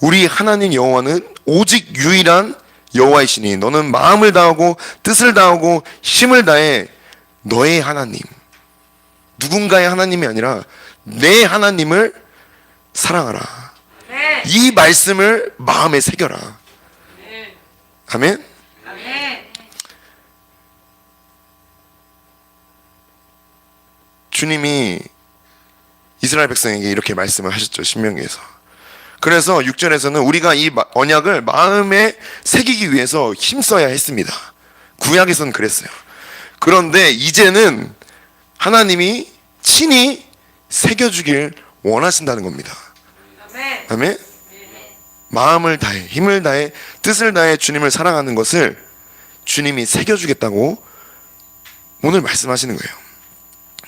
우리 하나님 여호와는 오직 유일한 여호와이시니 너는 마음을 다하고 뜻을 다하고 힘을 다해 너의 하나님, 누군가의 하나님이 아니라 내 하나님을 사랑하라. 이 말씀을 마음에 새겨라. 아멘. 주님이 이스라엘 백성에게 이렇게 말씀을 하셨죠. 신명기에서. 그래서 6절에서는 우리가 이 언약을 마음에 새기기 위해서 힘써야 했습니다. 구약에서는 그랬어요. 그런데 이제는 하나님이 친히 새겨주길 원하신다는 겁니다. 아멘. 마음을 다해 힘을 다해 뜻을 다해 주님을 사랑하는 것을 주님이 새겨주겠다고 오늘 말씀하시는 거예요.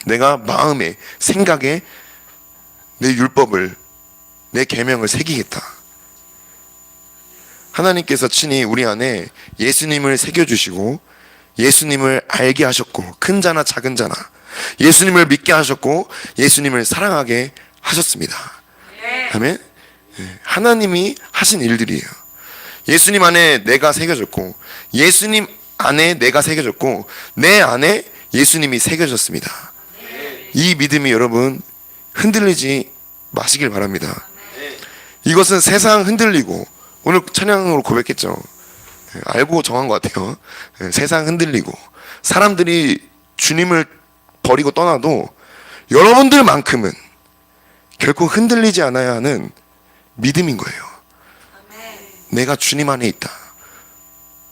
내가 마음에 생각에 내 율법을 내 계명을 새기겠다. 하나님께서 친히 우리 안에 예수님을 새겨주시고 예수님을 알게 하셨고 큰 자나 작은 자나 예수님을 믿게 하셨고 예수님을 사랑하게 하셨습니다. 아멘. 하나님이 하신 일들이에요. 예수님 안에 내가 새겨졌고 예수님 안에 내가 새겨졌고 내 안에 예수님이 새겨졌습니다. 이 믿음이 여러분 흔들리지 마시길 바랍니다. 이것은 세상 흔들리고 오늘 찬양으로 고백했죠. 알고 정한 것 같아요. 세상 흔들리고 사람들이 주님을 버리고 떠나도 여러분들만큼은 결코 흔들리지 않아야 하는 믿음인 거예요. 내가 주님 안에 있다.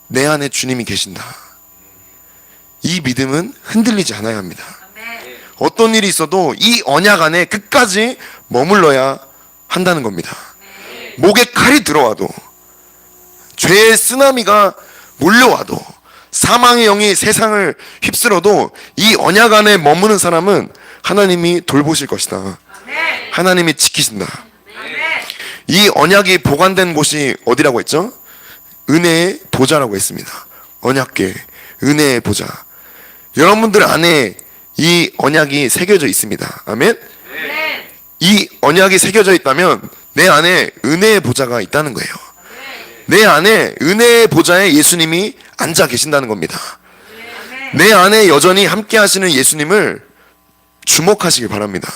내 안에 주님이 계신다. 이 믿음은 흔들리지 않아야 합니다. 어떤 일이 있어도 이 언약 안에 끝까지 머물러야 한다는 겁니다. 목에 칼이 들어와도 죄의 쓰나미가 몰려와도 사망의 영이 세상을 휩쓸어도 이 언약 안에 머무는 사람은 하나님이 돌보실 것이다. 하나님이 지키신다. 이 언약이 보관된 곳이 어디라고 했죠? 은혜의 보좌라고 했습니다. 언약궤, 은혜의 보좌. 여러분들 안에 이 언약이 새겨져 있습니다. 아멘? 이 언약이 새겨져 있다면 내 안에 은혜의 보좌가 있다는 거예요. 내 안에 은혜의 보좌에 예수님이 앉아 계신다는 겁니다. 내 안에 여전히 함께 하시는 예수님을 주목하시길 바랍니다.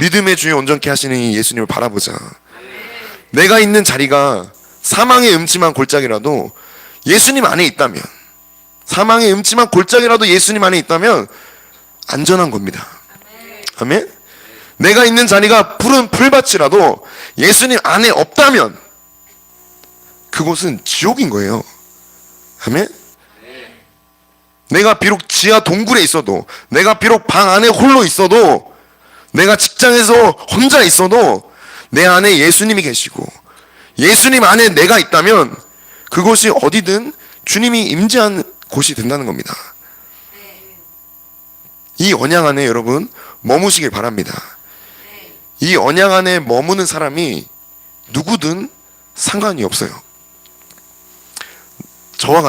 믿음의 주에 온전케 하시는 이 예수님을 바라보자. 내가 있는 자리가 사망의 음침한 골짜기라도 예수님 안에 있다면, 사망의 음침한 골짜기라도 예수님 안에 있다면 안전한 겁니다. 아멘? 내가 있는 자리가 푸른 풀밭이라도 예수님 안에 없다면 그곳은 지옥인 거예요. 아멘? 내가 비록 지하 동굴에 있어도, 내가 비록 방 안에 홀로 있어도, 내가 직장에서 혼자 있어도 내 안에 예수님이 계시고 예수님 안에 내가 있다면 그곳이 어디든 주님이 임재한 곳이 된다는 겁니다. 이 언약 안에 여러분 머무시길 바랍니다. 이 언약 안에 머무는 사람이 누구든 상관이 없어요. 저와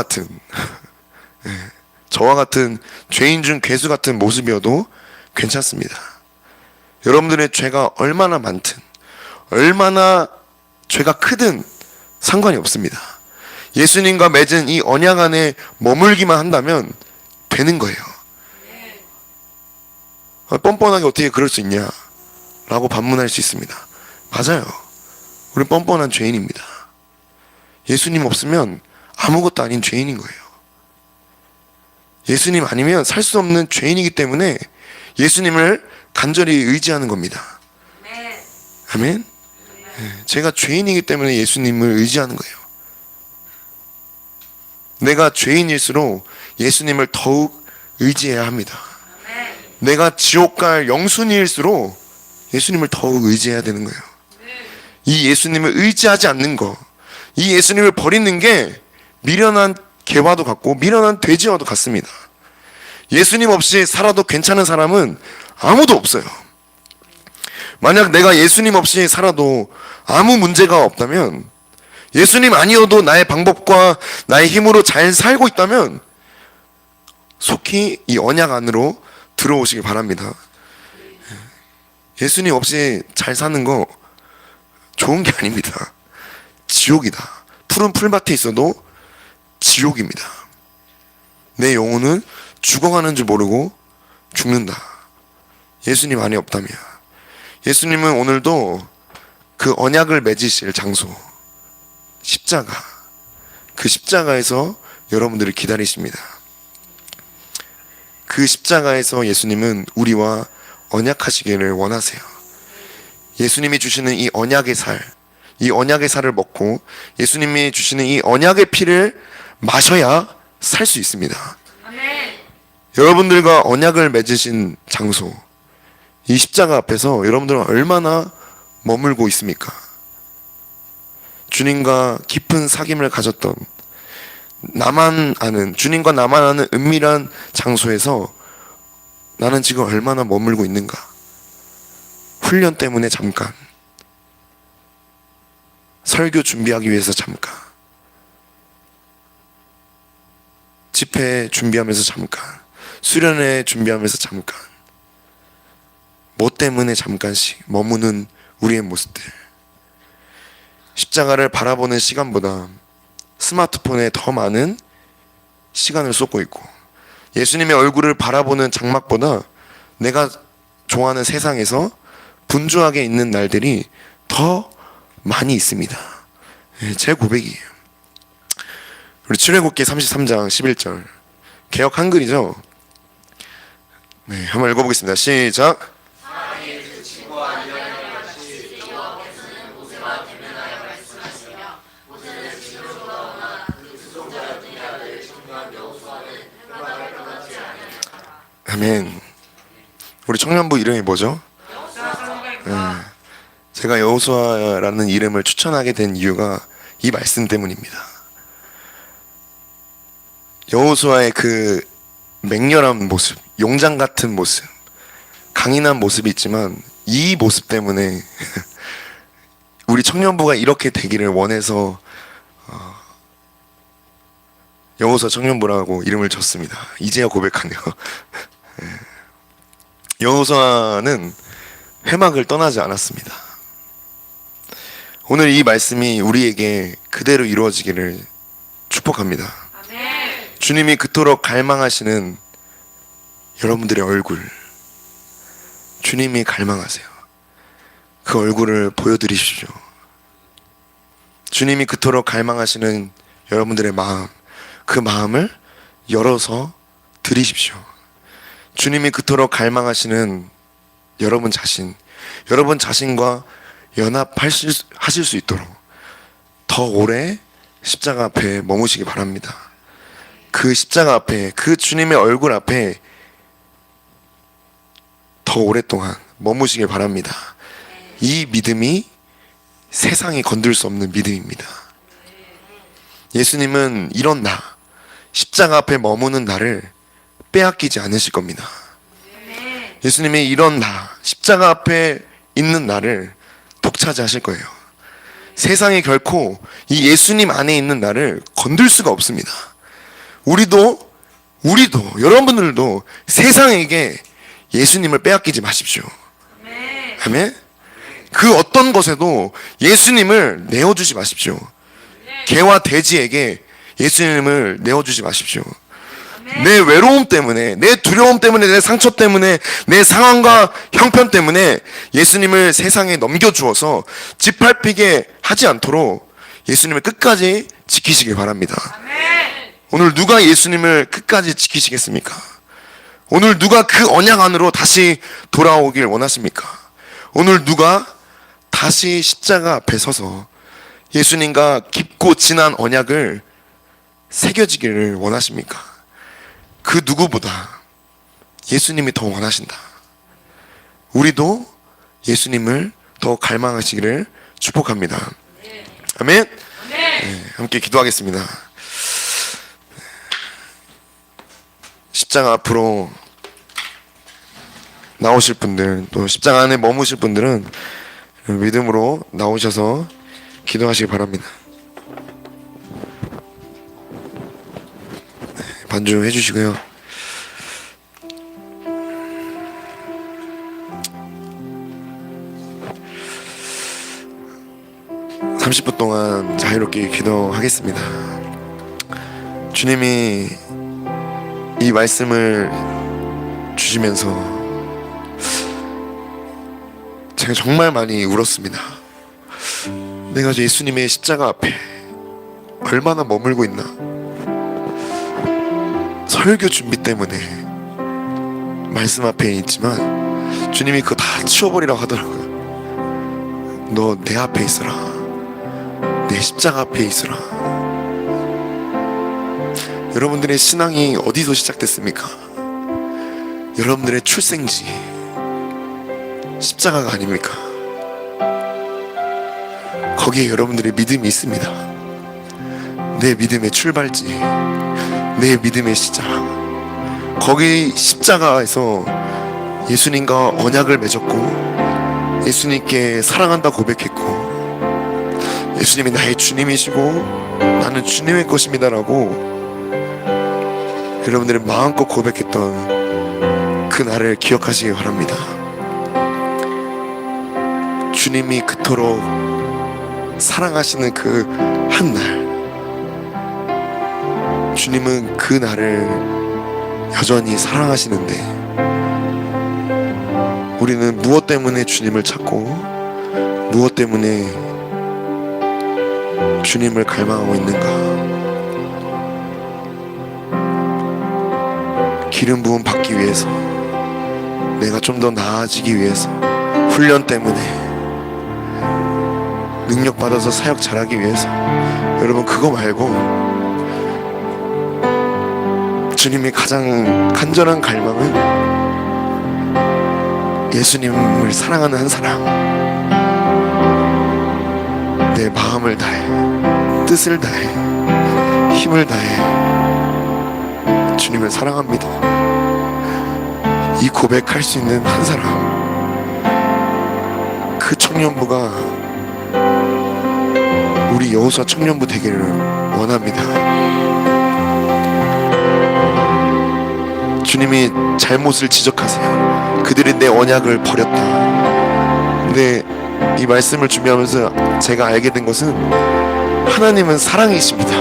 같은 죄인 중 괴수 같은 모습이어도 괜찮습니다. 여러분들의 죄가 얼마나 많든 얼마나 죄가 크든 상관이 없습니다. 예수님과 맺은 이 언약 안에 머물기만 한다면 되는 거예요. 뻔뻔하게 어떻게 그럴 수 있냐 라고 반문할 수 있습니다. 맞아요. 우리 뻔뻔한 죄인입니다. 예수님 없으면 아무것도 아닌 죄인인 거예요. 예수님 아니면 살 수 없는 죄인이기 때문에 예수님을 간절히 의지하는 겁니다. 아멘. 제가 죄인이기 때문에 예수님을 의지하는 거예요. 내가 죄인일수록 예수님을 더욱 의지해야 합니다. 내가 지옥 갈 영순이일수록 예수님을 더욱 의지해야 되는 거예요. 이 예수님을 의지하지 않는 거, 이 예수님을 버리는 게 미련한 개와도 같고 미련한 돼지와도 같습니다. 예수님 없이 살아도 괜찮은 사람은 아무도 없어요. 만약 내가 예수님 없이 살아도 아무 문제가 없다면, 예수님 아니어도 나의 방법과 나의 힘으로 잘 살고 있다면 속히 이 언약 안으로 들어오시길 바랍니다. 예수님 없이 잘 사는 거 좋은 게 아닙니다. 지옥이다. 푸른 풀밭에 있어도 지옥입니다. 내 영혼은 죽어가는 줄 모르고 죽는다. 예수님 안에 없다면. 예수님은 오늘도 그 언약을 맺으실 장소, 십자가, 그 십자가에서 여러분들을 기다리십니다. 그 십자가에서 예수님은 우리와 언약하시기를 원하세요. 예수님이 주시는 이 언약의 살, 이 언약의 살을 먹고 예수님이 주시는 이 언약의 피를 마셔야 살 수 있습니다. 아멘. 여러분들과 언약을 맺으신 장소, 이 십자가 앞에서 여러분들은 얼마나 머물고 있습니까? 주님과 깊은 사귐을 가졌던, 나만 아는, 주님과 나만 아는 은밀한 장소에서 나는 지금 얼마나 머물고 있는가? 훈련 때문에 잠깐, 설교 준비하기 위해서 잠깐, 집회 준비하면서 잠깐, 수련회 준비하면서 잠깐, 뭐 때문에 잠깐씩 머무는 우리의 모습들. 십자가를 바라보는 시간보다 스마트폰에 더 많은 시간을 쏟고 있고, 예수님의 얼굴을 바라보는 장막보다 내가 좋아하는 세상에서 분주하게 있는 날들이 더 많이 있습니다. 제 고백이에요. 우리 출애굽기 33장 11절, 개역 한글이죠? 네, 한번 읽어보겠습니다. 시작. 아멘. 우리 청년부 이름이 뭐죠? 제가 여호수아라는 이름을 추천하게 된 이유가 이 말씀 때문입니다. 여호수아의 그 맹렬한 모습, 용장 같은 모습, 강인한 모습이 있지만 이 모습 때문에 우리 청년부가 이렇게 되기를 원해서 여호수아 청년부라고 이름을 줬습니다. 이제야 고백하네요. 여호수아는 회막을 떠나지 않았습니다. 오늘 이 말씀이 우리에게 그대로 이루어지기를 축복합니다. 아멘. 주님이 그토록 갈망하시는 여러분들의 얼굴, 주님이 갈망하세요. 그 얼굴을 보여드리십시오. 주님이 그토록 갈망하시는 여러분들의 마음, 그 마음을 열어서 드리십시오. 주님이 그토록 갈망하시는 여러분 자신과 연합하실 수 있도록 더 오래 십자가 앞에 머무시기 바랍니다. 그 십자가 앞에, 그 주님의 얼굴 앞에 더 오랫동안 머무시길 바랍니다. 이 믿음이 세상이 건들 수 없는 믿음입니다. 예수님은 이런 나, 십자가 앞에 머무는 나를 빼앗기지 않으실 겁니다. 예수님이 이런 나, 십자가 앞에 있는 나를 독차지하실 거예요. 세상이 결코 이 예수님 안에 있는 나를 건들 수가 없습니다. 우리도 여러분들도 세상에게 예수님을 빼앗기지 마십시오. 아멘. 그 어떤 것에도 예수님을 내어주지 마십시오. 개와 돼지에게 예수님을 내어주지 마십시오. 내 외로움 때문에, 내 두려움 때문에, 내 상처 때문에, 내 상황과 형편 때문에 예수님을 세상에 넘겨주어서 짓밟히게 하지 않도록 예수님을 끝까지 지키시길 바랍니다. 오늘 누가 예수님을 끝까지 지키시겠습니까? 오늘 누가 그 언약 안으로 다시 돌아오길 원하십니까? 오늘 누가 다시 십자가 앞에 서서 예수님과 깊고 진한 언약을 새겨지기를 원하십니까? 그 누구보다 예수님이 더 원하신다. 우리도 예수님을 더 갈망하시기를 축복합니다. 아멘. 함께 기도하겠습니다. 십자가 앞으로 나오실 분들, 또 십자가 안에 머무실 분들은 믿음으로 나오셔서 기도하시기 바랍니다. 반주해 주시고요. (30분) 동안 자유롭게 기도하겠습니다. 주님이 이 말씀을 주시면서 제가 정말 많이 울었습니다. 내가 예수님의 십자가 앞에 얼마나 머물고 있나. 설교 준비 때문에 말씀 앞에 있지만 주님이 그거 다 치워버리라고 하더라고요. 너 내 앞에 있어라. 내 십자가 앞에 있어라. 여러분들의 신앙이 어디서 시작됐습니까? 여러분들의 출생지 십자가가 아닙니까? 거기에 여러분들의 믿음이 있습니다. 내 믿음의 출발지, 내 믿음의 시작. 거기 십자가에서 예수님과 언약을 맺었고 예수님께 사랑한다 고백했고 예수님이 나의 주님이시고 나는 주님의 것입니다라고 여러분들이 마음껏 고백했던 그 날을 기억하시기 바랍니다. 주님이 그토록 사랑하시는 그 한 날, 주님은 그 날을 여전히 사랑하시는데 우리는 무엇 때문에 주님을 찾고 무엇 때문에 주님을 갈망하고 있는가? 기름 부음 받기 위해서, 내가 좀 더 나아지기 위해서, 훈련 때문에, 능력 받아서 사역 잘하기 위해서. 여러분, 그거 말고 주님이 가장 간절한 갈망은 예수님을 사랑하는 한 사람, 내 마음을 다해, 뜻을 다해, 힘을 다해 주님을 사랑합니다. 이 고백할 수 있는 한 사람, 그 청년부가 우리 여호수아 청년부 되기를 원합니다. 주님이 잘못을 지적하세요. 그들이 내 언약을 버렸다. 근데 이 말씀을 준비하면서 제가 알게 된 것은 하나님은 사랑이십니다.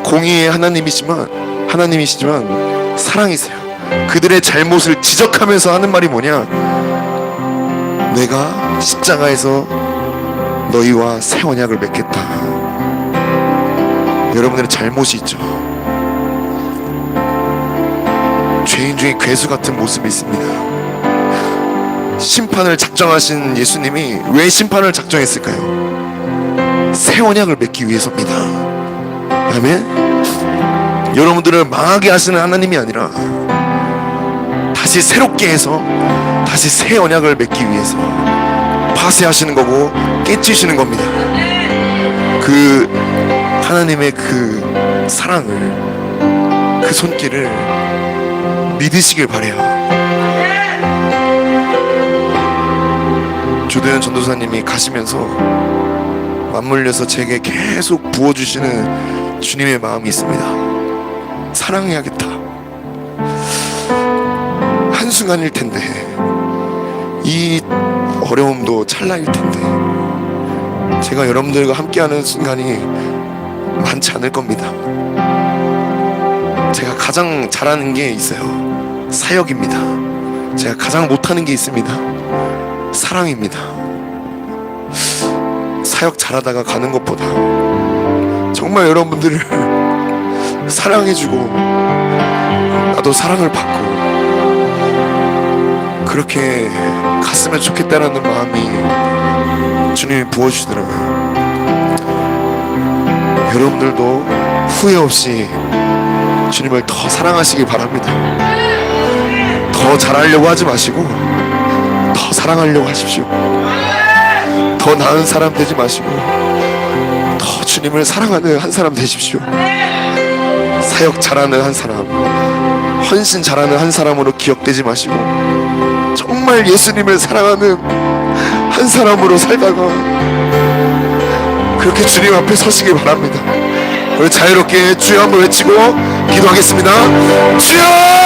공의의 하나님이시지만 사랑이세요. 그들의 잘못을 지적하면서 하는 말이 뭐냐? 내가 십자가에서 너희와 새 언약을 맺겠다. 여러분들의 잘못이 있죠. 죄인 중에 괴수 같은 모습이 있습니다. 심판을 작정하신 예수님이 왜 심판을 작정했을까요? 새 언약을 맺기 위해서입니다. 아멘. 여러분들을 망하게 하시는 하나님이 아니라 다시 새롭게 해서 다시 새 언약을 맺기 위해서 파쇄하시는 거고 깨치시는 겁니다. 그 하나님의 그 사랑을, 그 손길을 믿으시길 바래요. 조대현 전도사님이 가시면서 맞물려서 제게 계속 부어주시는 주님의 마음이 있습니다. 사랑해야겠다. 한순간일 텐데, 이 어려움도 찰나일 텐데, 제가 여러분들과 함께하는 순간이 많지 않을 겁니다. 제가 가장 잘하는 게 있어요. 사역입니다. 제가 가장 못하는 게 있습니다. 사랑입니다. 사역 잘하다가 가는 것보다 정말 여러분들을 사랑해주고 나도 사랑을 받고 그렇게 갔으면 좋겠다라는 마음이 주님이 부어주시더라고요. 여러분들도 후회 없이 주님을 더 사랑하시기 바랍니다. 더 잘하려고 하지 마시고 더 사랑하려고 하십시오. 더 나은 사람 되지 마시고 더 주님을 사랑하는 한 사람 되십시오. 사역 잘하는 한 사람, 헌신 잘하는 한 사람으로 기억되지 마시고 정말 예수님을 사랑하는 한 사람으로 살다가 그렇게 주님 앞에 서시길 바랍니다. 우리 자유롭게 주여 한번 외치고 기도하겠습니다. 주여!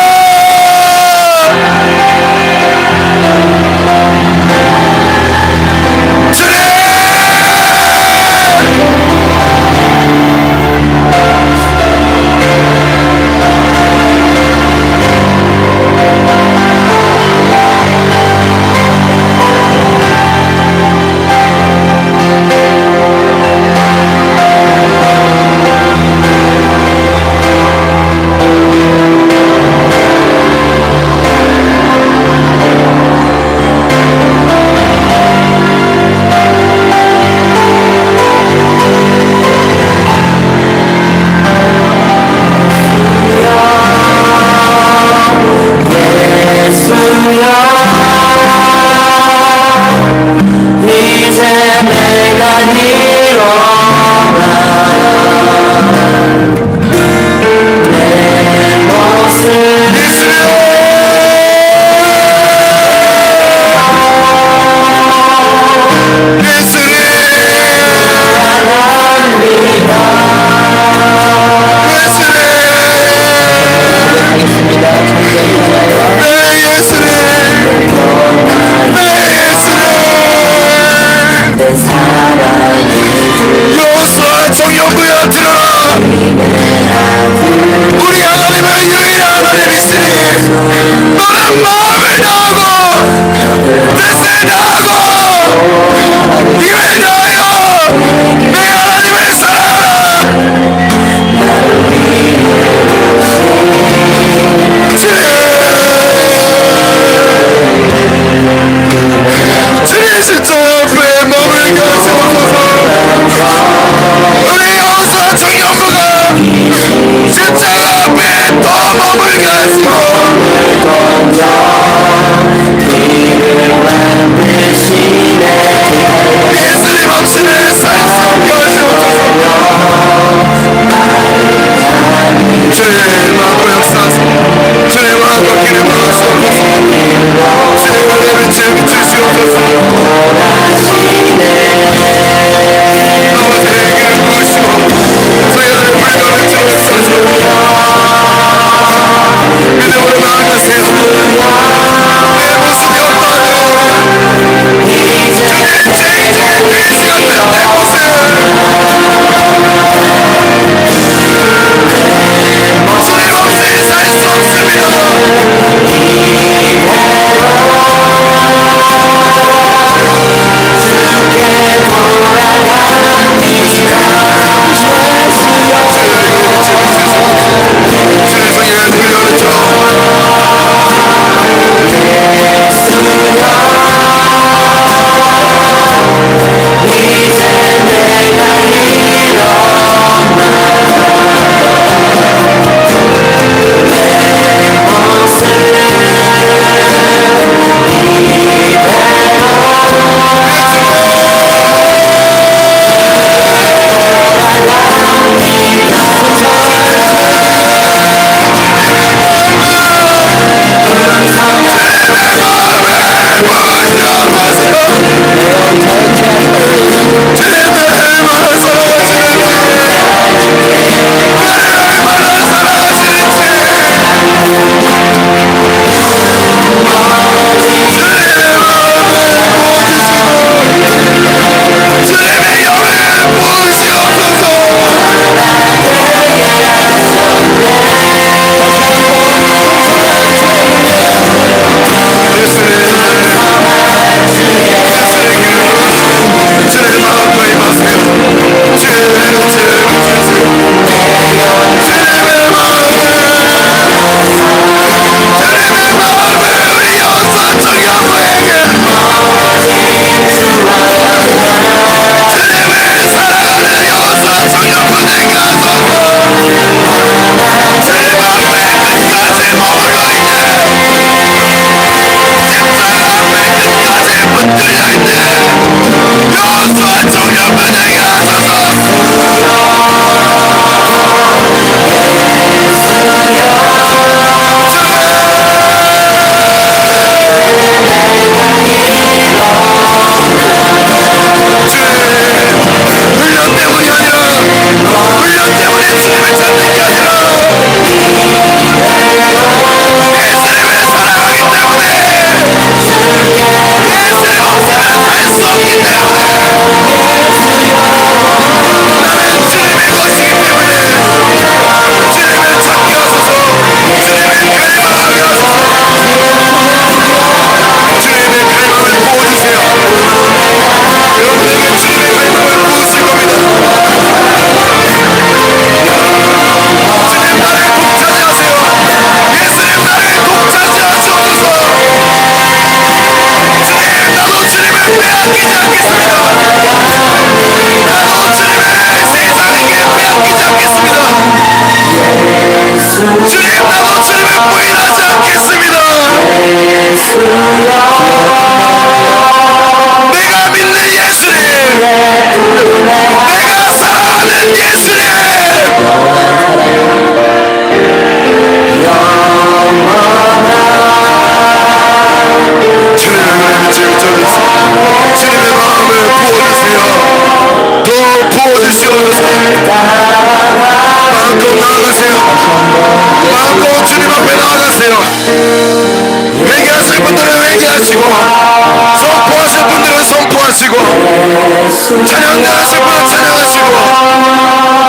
찬양하실 분은 찬양하시고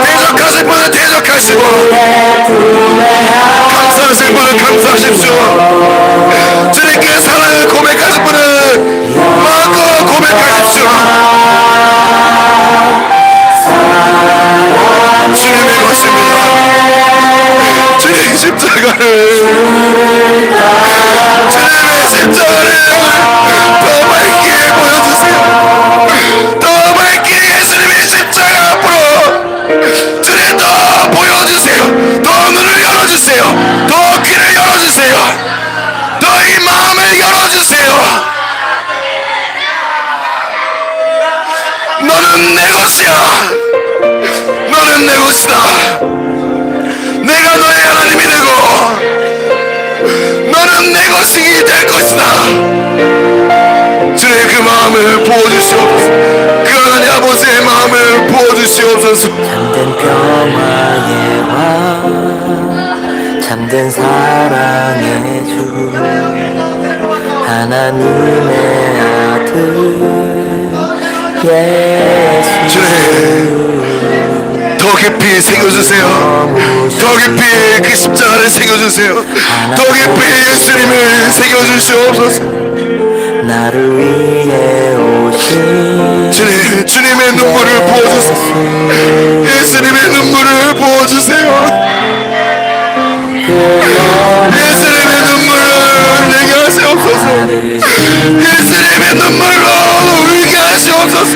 대적하실 분은 대적하시고 감사하실 분은 감사하십시오. 주님께 사랑을 고백하실 분은 마음껏 고백하십시오. 주님의 것입니다. 주님의 십자가를 더 밝게 보여주세요. 더 밝게 예수님의 십자가 앞으로 주님 더 보여주세요. 더 눈을 열어주세요. 더 귀를 열어주세요. 더 이 마음을 열어주세요. 너는 내 것이야. 너는 내 것이다. 내가 너의 하나님이 되고 너는 내 것이 될 것이다. 주의 그 마음을 부어주시옵소서. 그 하나님 아버지의 마음을 부어주시옵소서. 잠든 평화의 왕 잠든 사랑의 주 하나님의 아들 예수 주님 더 깊이 새겨주세요. 더 깊이 그 십자가를 새겨주세요. 더 깊이 예수님을 새겨주시옵소서. 나를 위해 오신 주님, 주님의 눈물을 부어주세요. 예수님의 눈물을 부어주세요. 예수님의 눈물을 내게 하시옵소서. 예수님의 눈물로 울게 하시옵소서.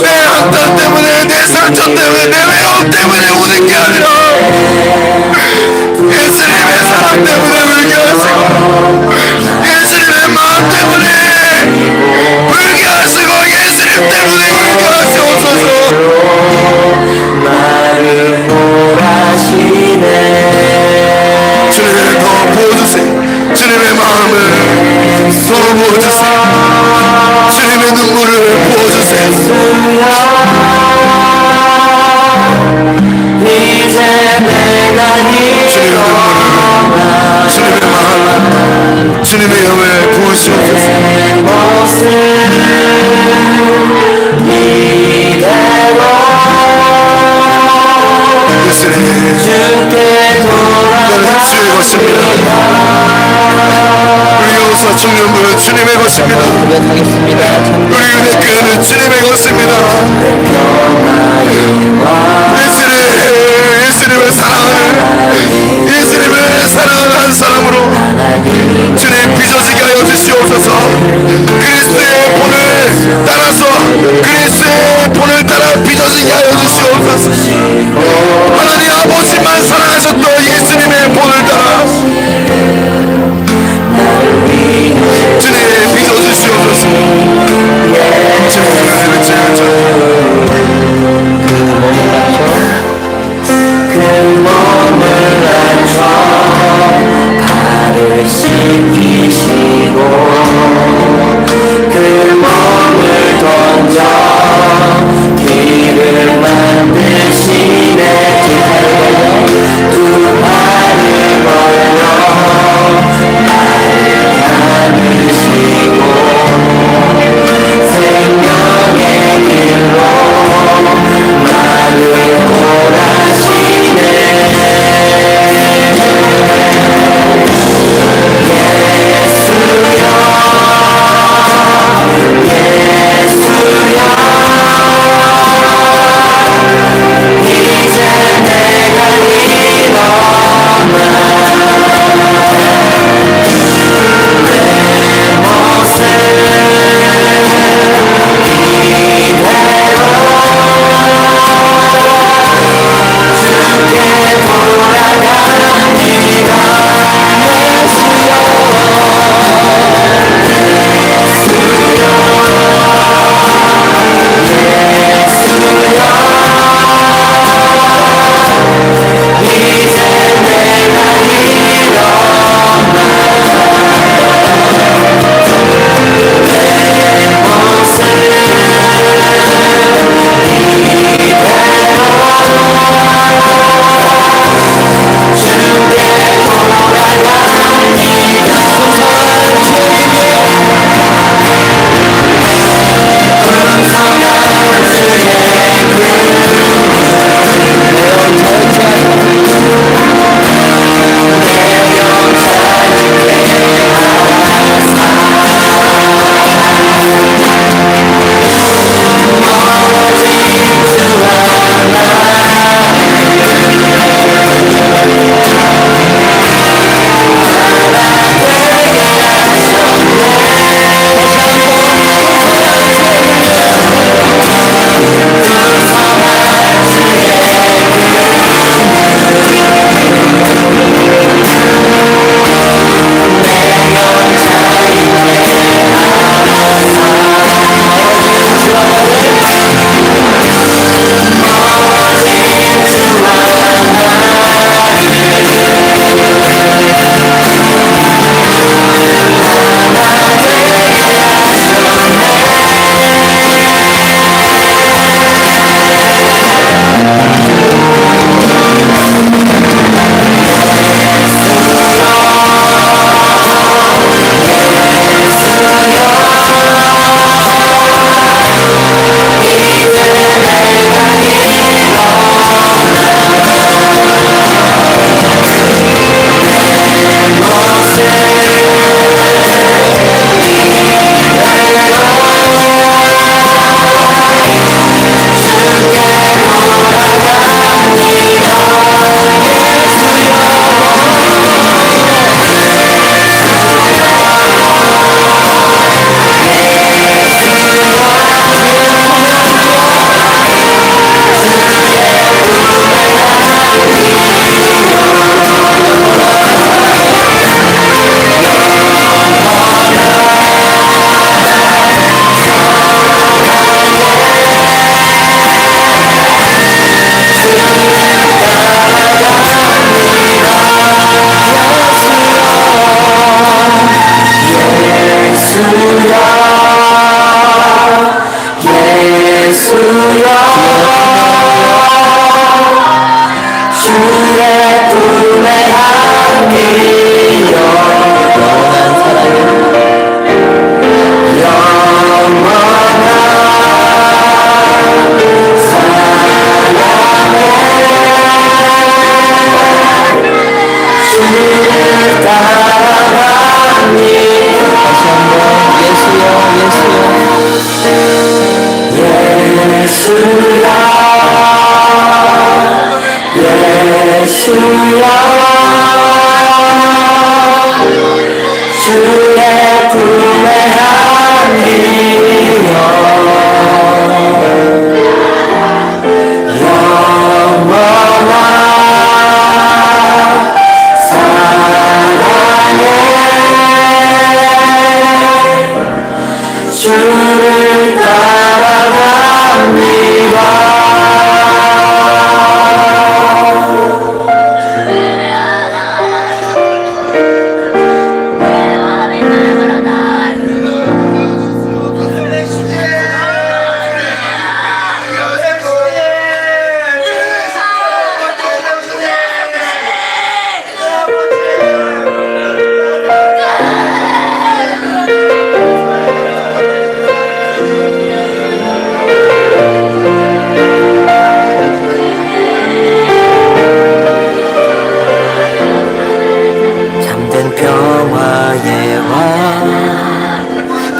내 한탄 때문에, 내 상처 때문에, 내 외로움 때문에 우는 게 아니라 예수님의 사랑 때문에 울게 하시고 예수님의 마음 때문에 울게 하시고 예수님 때문에 울게 하시옵소서. 나를 몰아시네 주님 더 부어주세요. 주님의 마음을 더 부어주세요. 주님의 눈물을 부어주세요. 이제 내가 주님의 눈물을, 주님의 마음, 주님의 영을 부으시옵소서. 내 모습 이대로 예수님 주께 너는 주의 것입니다. 우리 용서 청년부는 주님의 것입니다. 우리 은혜교회는 주님의 것입니다. 예수님을 사랑하는 예수님을 사랑하는 한 사람으로 주님 빚어지게 하여 주시옵소서. 그리스도의 본을 따라서 그리스도의 본을 따라 빚어지게 하여 주시옵소서. 하나님 아버지만 사랑하셨던 예수님의 본을 따라 주님 빚어주시옵소서. 그 몸을 낮춰 발을 씻기시고 그 몸을 던져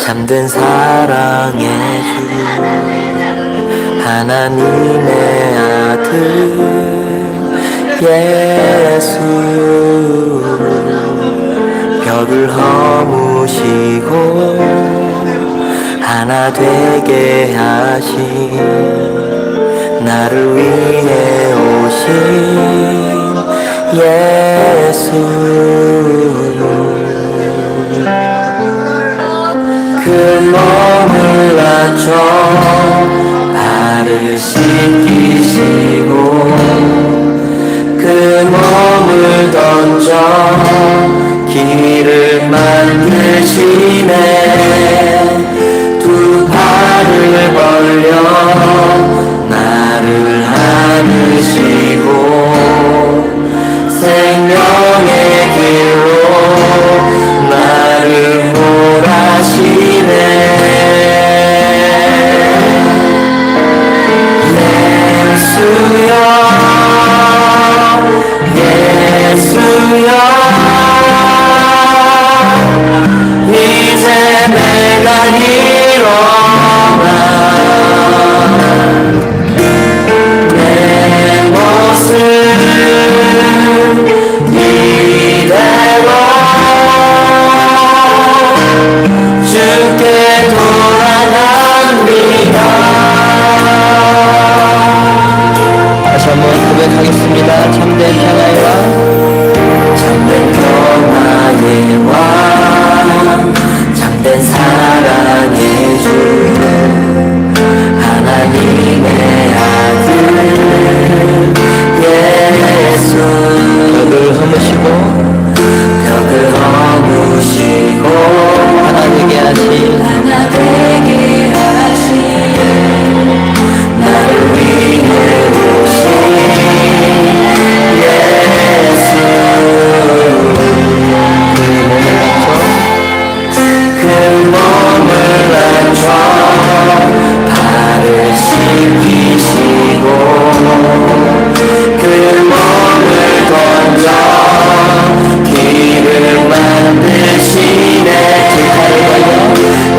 참된 사랑의 주 하나님의 아들 예수 벽을 허무시고 하나 되게 하신 나를 위해 오신 예수 그 몸을 낮춰 발을 씻기시고 그 몸을 던져 길을 만드시네 두 팔을 벌려 나를 안으시고 생명의 길로 나를 몰아시네 예수여 예수여 이제 내가 일어나 내 모습 이대로 주께 돌아갑니다. 다시 한번 고백하겠습니다. 참된 평화의 왕 참된 평화의 왕 참된 사랑의 주 하나님의 아들 예수 벽을 허무시고 하나 되게 하신 나를 위해 오신 예수 그 몸을 낮춰 발을 씻기시고 그 몸을 던져 길을 만드시네 두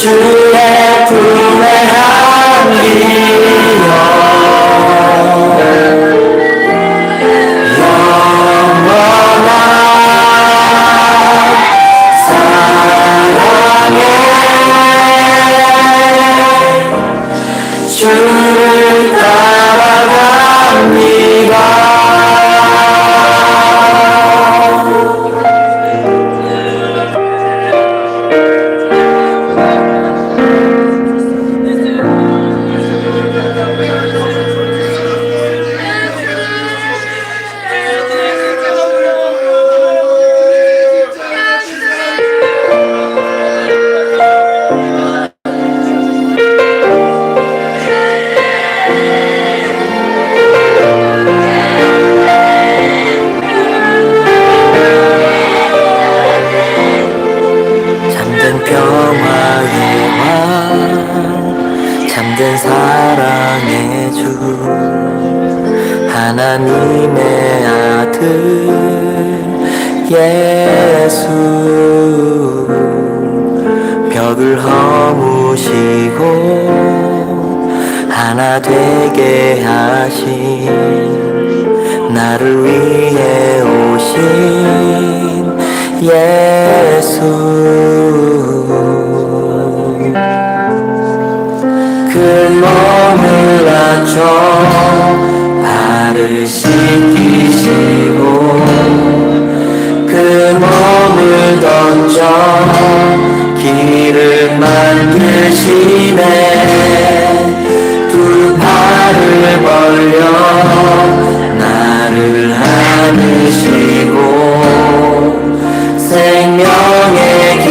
주의 품에 주를 잠든 평화의 왕, 잠든 사랑의 주, 하나님의 아들 예수, 벽을 허무시고 하나 되게 하신, 나를 위해 오신 예수. 그 몸을 낮춰 발을 씻기시고, 그 몸을 던져 길을 만드시네. 두 팔을 벌려 나를 안으시고 생명의 길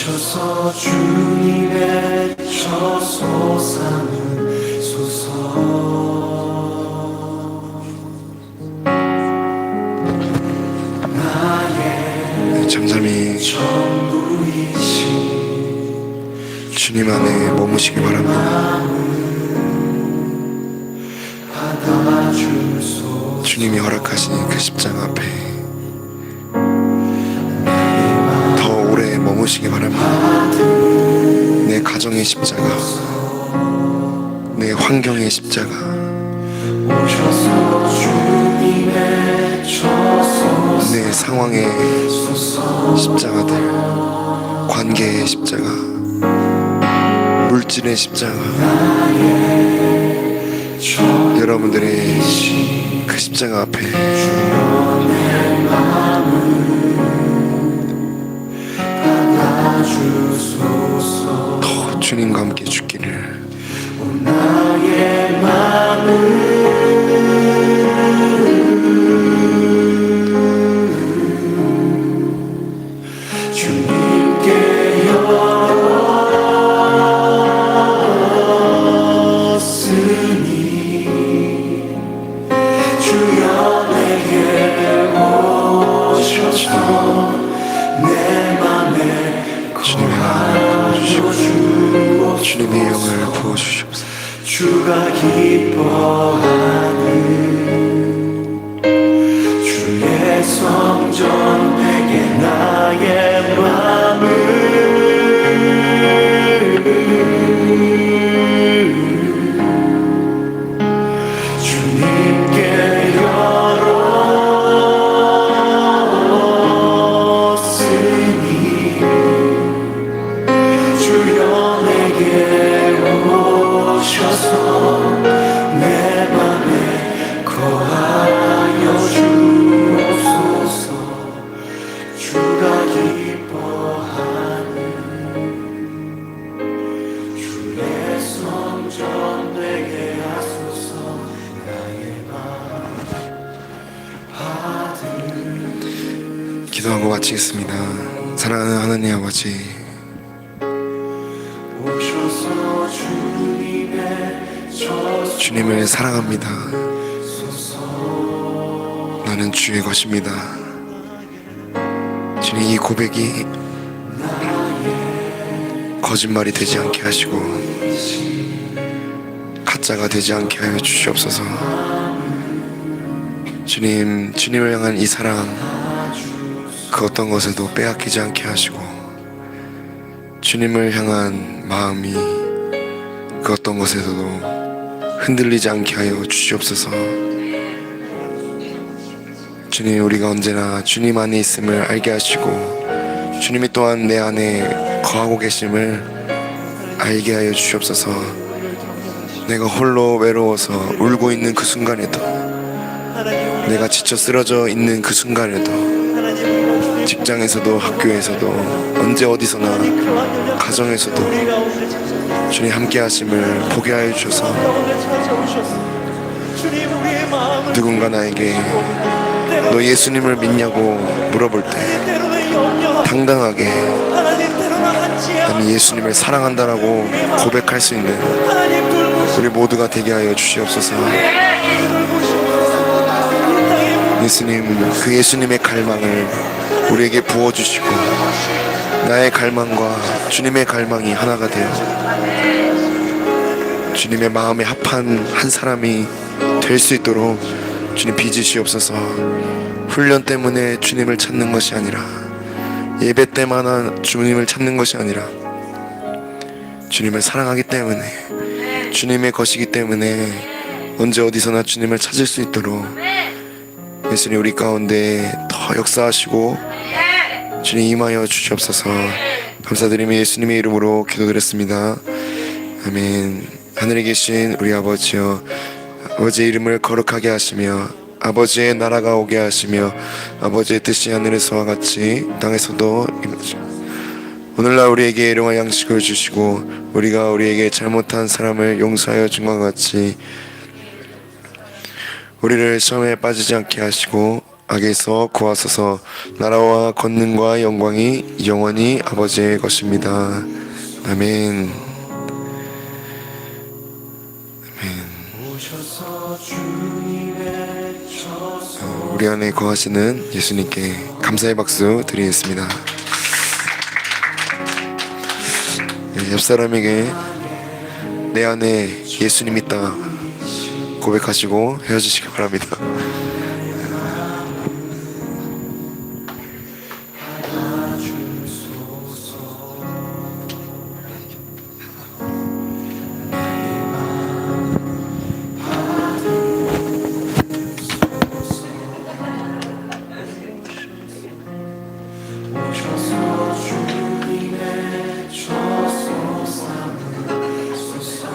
오셔서 주님의 처소 삼으소서. 나의 잠잠히 전부이신 주님 안에 머무시기 바랍니다. 받아주소서. 주님이 허락하신 그 십자가 앞에 더 오래 머무시기 바랍니다. 내 가정의 십자가, 내 환경의 십자가, 오셔서 주님의 처소 내 상황의 십자가들, 관계의 십자가, 물질의 십자가, 여러분들의 그 십자가 앞에 더 주님과 함께 죽기를 나의 마음을 주님께 열었으니 주여 내게 오셔서 내 맘에 거하여 주님의 영을 부어주시옵소서. 주가 기뻐하는 주의 성전 내게 나의 맘을 주님께 열었으니 주여 내게 오셔서 내 맘에 거하여 주옵소서. 주가 기뻐하는 주의 성전 되게 하소서. 나의 받은 기도하고 마치겠습니다. 사랑하는 하나님 아버지, 오셔서 주님의 처소 주님을 사랑합니다. 나는 주의 것입니다. 주님, 이 고백이 거짓말이 되지 않게 하시고 가짜가 되지 않게 하여 주시옵소서. 주님, 주님을 향한 이 사랑 그 어떤 것에도 빼앗기지 않게 하시고 주님을 향한 마음이 그 어떤 것에서도 흔들리지 않게 하여 주시옵소서. 주님, 우리가 언제나 주님 안에 있음을 알게 하시고 주님이 또한 내 안에 거하고 계심을 알게 하여 주시옵소서. 내가 홀로 외로워서 울고 있는 그 순간에도, 내가 지쳐 쓰러져 있는 그 순간에도, 직장에서도 학교에서도 언제 어디서나 가정에서도 주님 함께 하심을 보게 하여 주셔서 누군가 나에게 너 예수님을 믿냐고 물어볼 때 당당하게 나는 예수님을 사랑한다라고 고백할 수 있는 우리 모두가 되게 하여 주시옵소서. 예수님, 그 예수님의 갈망을 우리에게 부어주시고 나의 갈망과 주님의 갈망이 하나가 되어 주님의 마음에 합한 한 사람이 될 수 있도록 주님 빚으시옵소서. 훈련 때문에 주님을 찾는 것이 아니라, 예배 때만 주님을 찾는 것이 아니라 주님을 사랑하기 때문에, 주님의 것이기 때문에 언제 어디서나 주님을 찾을 수 있도록 예수님 우리 가운데 더 역사하시고 주님 임하여 주시옵소서. 감사드리며 예수님의 이름으로 기도드렸습니다. 아멘. 하늘에 계신 우리 아버지여, 아버지의 이름을 거룩하게 하시며 아버지의 나라가 오게 하시며 아버지의 뜻이 하늘에서와 같이 땅에서도 이루어지고, 오늘날 우리에게 일용할 양식을 주시고 우리가 우리에게 잘못한 사람을 용서하여 준 것 같이 우리를 시험에 빠지지 않게 하시고 악에서 구하소서. 나라와 권능과 영광이 영원히 아버지의 것입니다. 아멘. 오셔서 주님의 저소 우리 안에 거하시는 예수님께 감사의 박수 드리겠습니다. 옆 사람에게 내 안에 예수님 있다 고백하시고 헤어지시기 바랍니다. 오셔서 주님의 저소 삼으소서 주소서